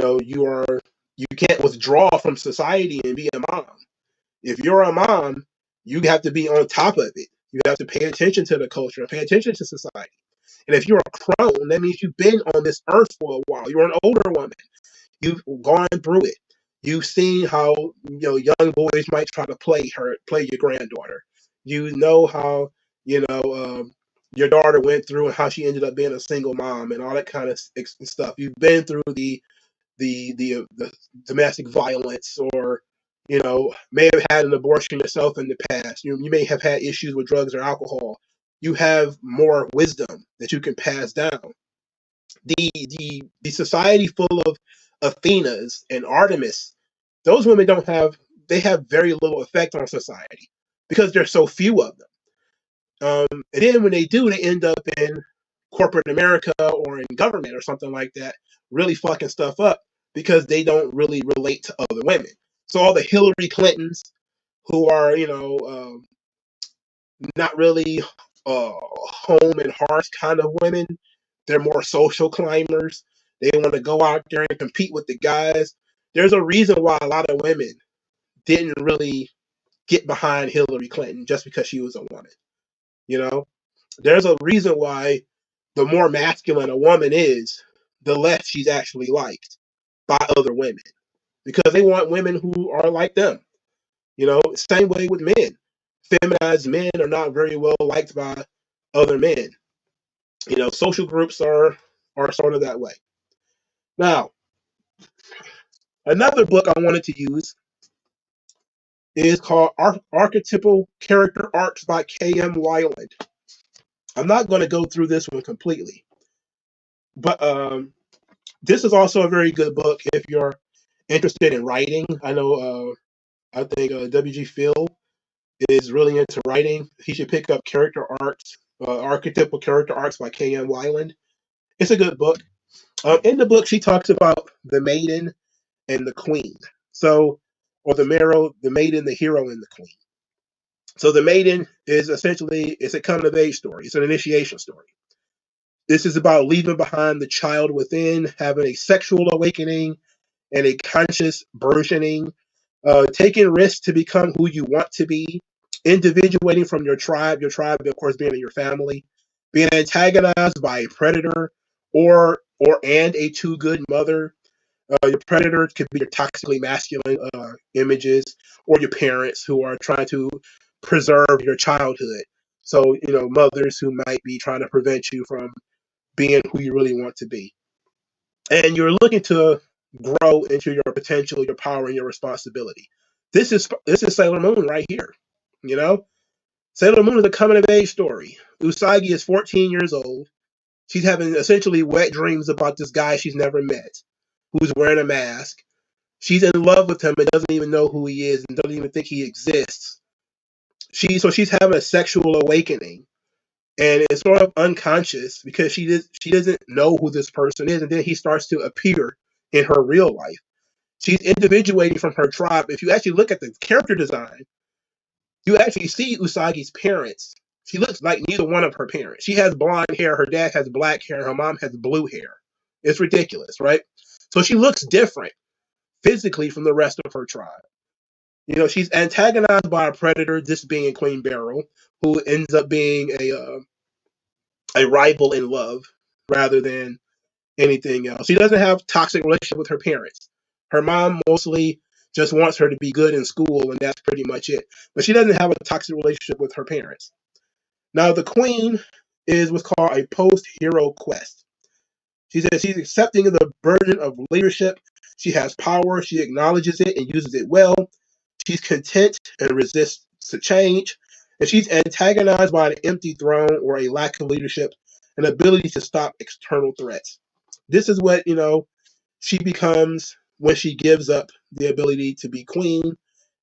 Speaker 1: can't withdraw from society and be a mom. If you're a mom, you have to be on top of it. You have to pay attention to the culture and pay attention to society. And if you're a crone, that means you've been on this earth for a while. You're an older woman. You've gone through it. You've seen how young boys might try to play your granddaughter. You know how your daughter went through and how she ended up being a single mom and all that kind of stuff. You've been through the domestic violence, or may have had an abortion yourself in the past. You may have had issues with drugs or alcohol. You have more wisdom that you can pass down. The society full of Athenas and Artemis, those women they have very little effect on society because there's so few of them. And then when they do, they end up in corporate America or in government or something like that, really fucking stuff up because they don't really relate to other women. So all the Hillary Clintons who are, not really home and hearth kind of women, they're more social climbers. They want to go out there and compete with the guys. There's a reason why a lot of women didn't really get behind Hillary Clinton just because she was a woman. You know, there's a reason why the more masculine a woman is, the less she's actually liked by other women because they want women who are like them. Same way with men. Feminized men are not very well liked by other men. Social groups are sort of that way. Now, another book I wanted to use is called Archetypal Character Arcs by K.M. Weiland. I'm not going to go through this one completely, but this is also a very good book if you're interested in writing. I know. I think W.G. Phil is really into writing. He should pick up character arcs, archetypal character arcs by K.M. Weiland. It's a good book. In the book, she talks about the maiden and the queen. So, or the maiden, the hero, and the queen. So the maiden is essentially it's a coming of age story. It's an initiation story. This is about leaving behind the child within, having a sexual awakening and a conscious burgeoning, taking risks to become who you want to be, individuating from your tribe, of course, being in your family, being antagonized by a predator or a too good mother. Your predator could be your toxically masculine images or your parents who are trying to preserve your childhood. So, mothers who might be trying to prevent you from being who you really want to be. And you're looking to grow into your potential, your power, and your responsibility. This is Sailor Moon right here. You know, Sailor Moon is a coming of age story. Usagi is 14 years old. She's having essentially wet dreams about this guy she's never met, who's wearing a mask. She's in love with him and doesn't even know who he is and doesn't even think he exists. She's having a sexual awakening, and it's sort of unconscious because she doesn't know who this person is, and then he starts to appear in her real life. She's individuating from her tribe. If you actually look at the character design, you actually see Usagi's parents. She looks like neither one of her parents. She has blonde hair, her dad has black hair, her mom has blue hair. It's ridiculous, right? So she looks different physically from the rest of her tribe. She's antagonized by a predator, this being Queen Beryl, who ends up being a rival in love rather than anything else. She doesn't have toxic relationship with her parents. Her mom mostly just wants her to be good in school, and that's pretty much it. But she doesn't have a toxic relationship with her parents. Now, the queen is what's called a post-hero quest. She says she's accepting of the burden of leadership. She has power. She acknowledges it and uses it well. She's content and resists to change. And she's antagonized by an empty throne or a lack of leadership and ability to stop external threats. This is what, she becomes when she gives up the ability to be queen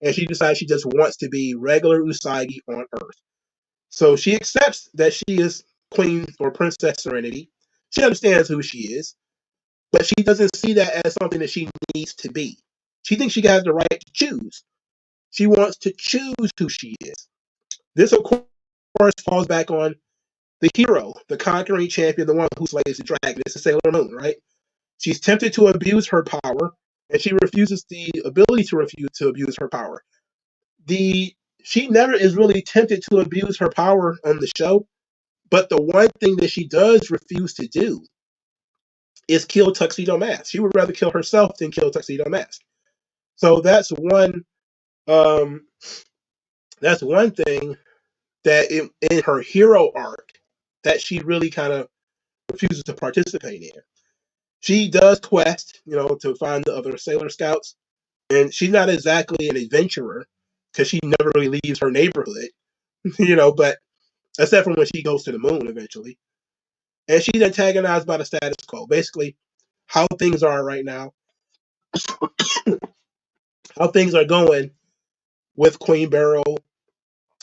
Speaker 1: and she decides she just wants to be regular Usagi on Earth. So she accepts that she is Queen or Princess Serenity. She understands who she is, but she doesn't see that as something that she needs to be. She thinks she has the right to choose. She wants to choose who she is. This, of course, falls back on the hero, the conquering champion, the one who slays the dragon. This is Sailor Moon, right? She's tempted to abuse her power, and she refuses the ability to refuse to abuse her power. She never is really tempted to abuse her power on the show, but the one thing that she does refuse to do is kill Tuxedo Mask. She would rather kill herself than kill Tuxedo Mask. So um, that's one thing that in her hero arc that she really kind of refuses to participate in. She does quest, to find the other Sailor Scouts, and she's not exactly an adventurer because she never really leaves her neighborhood, but except for when she goes to the moon eventually. And she's antagonized by the status quo. Basically, how things are right now, how things are going with Queen Beryl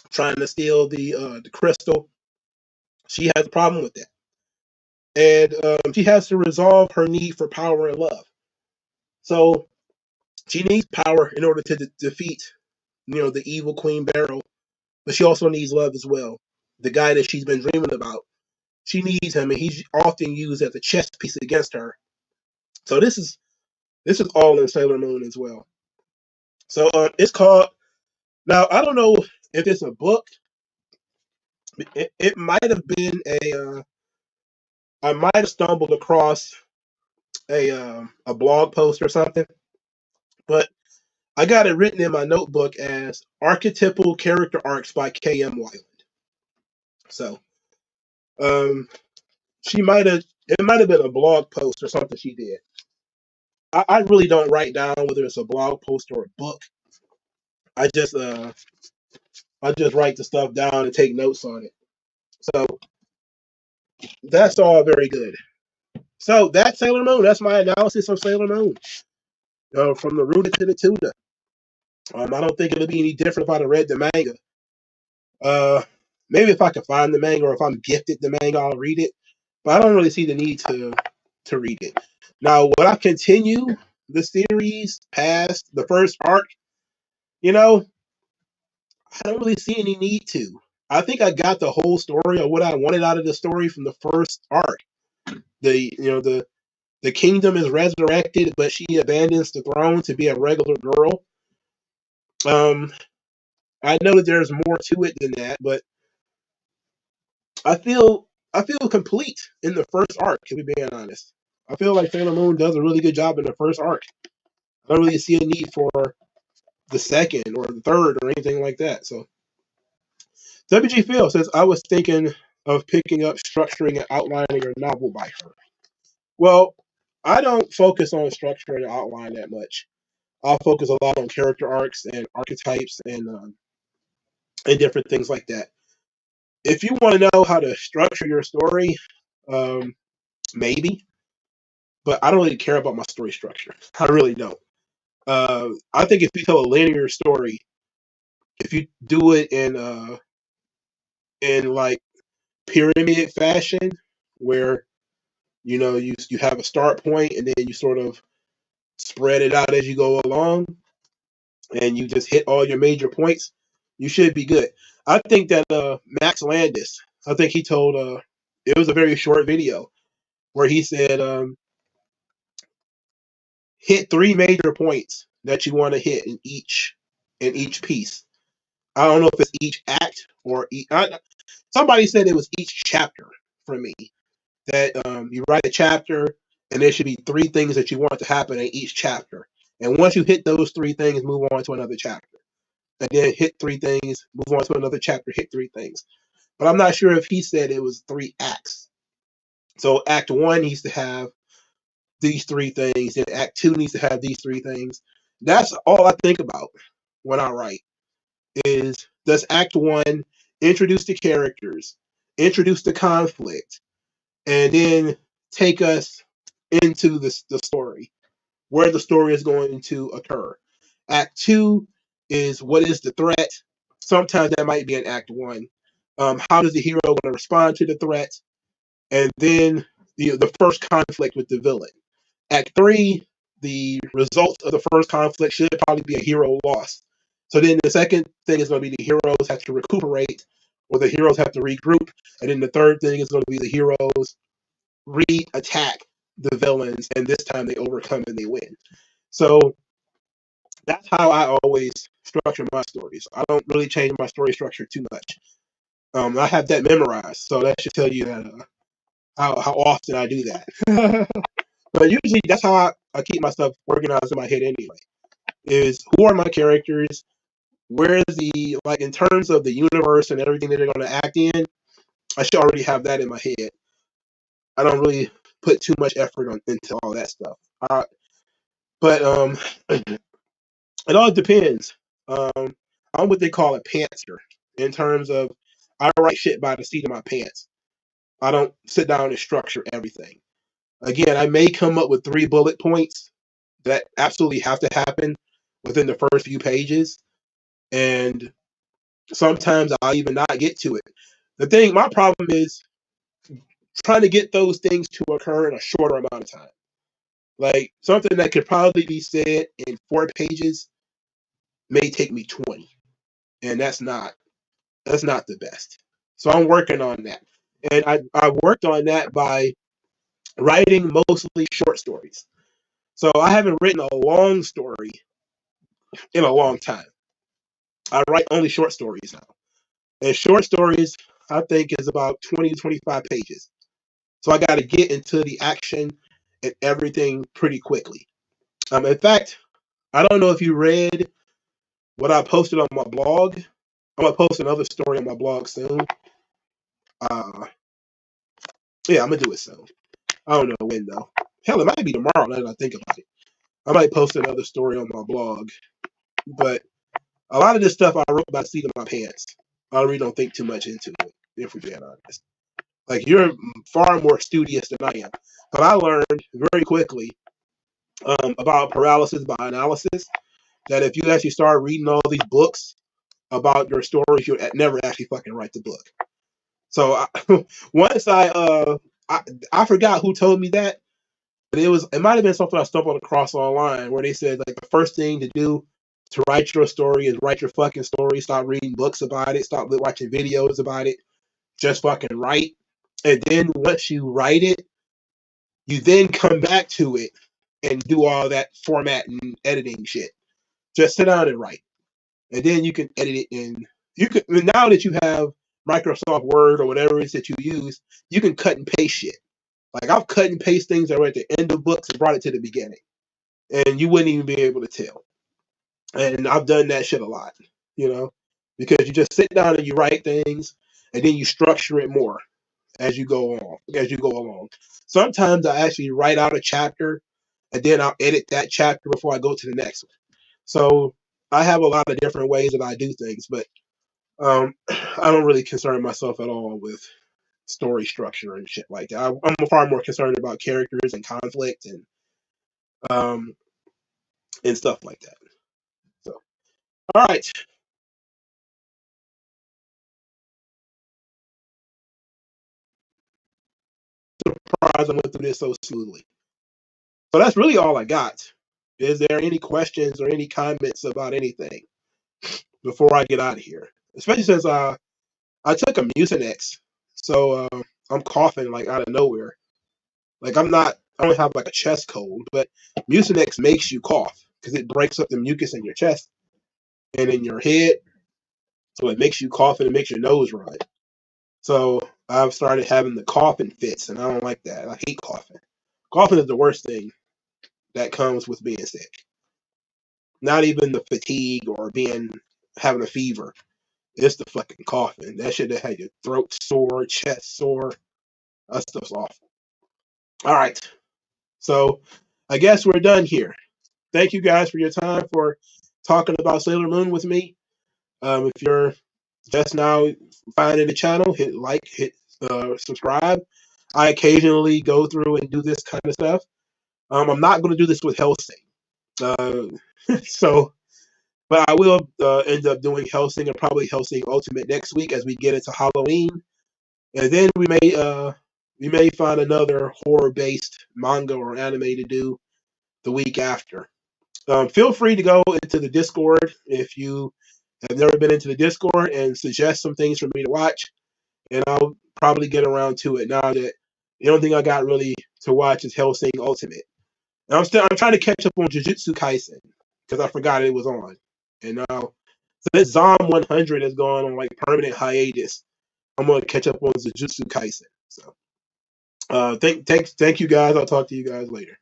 Speaker 1: trying to steal the crystal. She has a problem with that, and she has to resolve her need for power and love. So she needs power in order to defeat, the evil Queen Beryl, but she also needs love as well. The guy that she's been dreaming about, she needs him, and he's often used as a chess piece against her. So this is all in Sailor Moon as well. So it's called. Now I don't know if it's a book. It might have been a. I might have stumbled across a blog post or something, but I got it written in my notebook as archetypal character arcs by K.M. Weiland. So um, she might have it might have been a blog post or something she did. I really don't write down whether it's a blog post or a book. I just uh I just write the stuff down and take notes on it. So that's all very good. So that's Sailor Moon. That's my analysis of Sailor Moon. from the Rooted to the Tuna. I don't think it'll be any different if I'd have read the manga. Uh, Maybe if I can find the manga or if I'm gifted the manga, I'll read it. But I don't really see the need to read it. Now, would I continue the series past the first arc? You know, I don't really see any need to. I think I got the whole story of what I wanted out of the story from the first arc. The kingdom is resurrected, but she abandons the throne to be a regular girl. Um, I know that there's more to it than that, but I feel complete in the first arc. To be being honest, I feel like Sailor Moon does a really good job in the first arc. I don't really see a need for the second or the third or anything like that. So WG Phil says I was thinking of picking up structuring and outlining a novel by her. Well, I don't focus on structure and outline that much. I'll focus a lot on character arcs and archetypes and different things like that. If you want to know how to structure your story, um, maybe, but I don't really care about my story structure. I really don't. I think if you tell a linear story, if you do it in like pyramid fashion, where you have a start point and then you sort of spread it out as you go along, and you just hit all your major points, you should be good. I think that Max Landis, I think he told it was a very short video where he said hit three major points that you want to hit in each piece. I don't know if it's each act or somebody said it was each chapter for me. That you write a chapter and there should be three things that you want to happen in each chapter. And once you hit those three things, move on to another chapter. And then hit three things, move on to another chapter, hit three things. But I'm not sure if he said it was three acts. So act one needs to have these three things, and act two needs to have these three things. That's all I think about when I write is does act one introduce the characters, introduce the conflict, and then take us into the story, where the story is going to occur. Act two is what is the threat. Sometimes that might be in act one. How does the hero going to respond to the threat? And then the first conflict with the villain. Act three, the results of the first conflict should probably be a hero loss. So then the second thing is going to be the heroes have to recuperate, or the heroes have to regroup. And then the third thing is going to be the heroes re-attack the villains, and this time they overcome and they win. So that's how I always structure my stories. I don't really change my story structure too much. I have that memorized, so that should tell you that how often I do that. But usually that's how I keep myself organized in my head anyway. Is who are my characters? Where is the like in terms of the universe and everything that they're going to act in? I should already have that in my head. I don't really put too much effort into all that stuff. But it all depends. I'm what they call a pantser in terms of I write shit by the seat of my pants. I don't sit down and structure everything. Again, I may come up with 3 bullet points that absolutely have to happen within the first few pages, and sometimes I'll even not get to it. My problem is trying to get those things to occur in a shorter amount of time. Like something that could probably be said in 4 pages may take me 20, and that's not the best. So I'm working on that, and I worked on that by writing mostly short stories. So I haven't written a long story in a long time. I write only short stories now, and short stories I think is about 20 to 25 pages. So I got to get into the action and everything pretty quickly. In fact, I don't know if you read what I posted on my blog. I'm gonna post another story on my blog soon. Uh, yeah, I'm gonna do it soon. I don't know when though. Hell, it might be tomorrow now that I think about it. I might post another story on my blog. But a lot of this stuff I wrote by the seat of my pants. I really don't think too much into it, if we're being honest. Like you're far more studious than I am. But I learned very quickly about paralysis by analysis. That if you actually start reading all these books about your stories, you'll never actually fucking write the book. So once I forgot who told me that, but it might have been something I stumbled across online where they said like the first thing to do to write your story is write your fucking story. Stop reading books about it. Stop watching videos about it. Just fucking write. And then once you write it, you then come back to it and do all that formatting, editing shit. Just sit down and write, and then you can edit it. And you can now that you have Microsoft Word or whatever it is that you use, you can cut and paste shit. Like I've cut and paste things that were at the end of books and brought it to the beginning, and you wouldn't even be able to tell. And I've done that shit a lot, you know, because you just sit down and you write things, and then you structure it more as you go on, as you go along. Sometimes I actually write out a chapter, and then I'll edit that chapter before I go to the next one. So I have a lot of different ways that I do things, but I don't really concern myself at all with story structure and shit like that. I'm far more concerned about characters and conflict um, and stuff like that. So, all right, surprised I went through this so smoothly. So that's really all I got. Is there any questions or any comments about anything before I get out of here? Especially since I took a Mucinex, so I'm coughing like out of nowhere. Like I don't have like a chest cold, but Mucinex makes you cough because it breaks up the mucus in your chest and in your head, so it makes you cough and it makes your nose run. So I've started having the coughing fits, and I don't like that. I hate coughing. Coughing is the worst thing that comes with being sick. Not even the fatigue or being having a fever. It's the fucking coughing. That shit that had your throat sore, chest sore. That stuff's awful. All right. So I guess we're done here. Thank you guys for your time for talking about Sailor Moon with me. If you're just now finding the channel, hit like, hit subscribe. I occasionally go through and do this kind of stuff. I'm not going to do this with Hellsing. Uh, so, but I will end up doing Hellsing and probably Hellsing Ultimate next week as we get into Halloween, and then we may find another horror based manga or anime to do the week after. Feel free to go into the Discord if you have never been into the Discord and suggest some things for me to watch, and I'll probably get around to it now that the only thing I got really to watch is Hellsing Ultimate. And I'm trying to catch up on Jujutsu Kaisen because I forgot it was on, and now so this Zom 100 has gone on like permanent hiatus. I'm gonna catch up on Jujutsu Kaisen. So thank you guys. I'll talk to you guys later.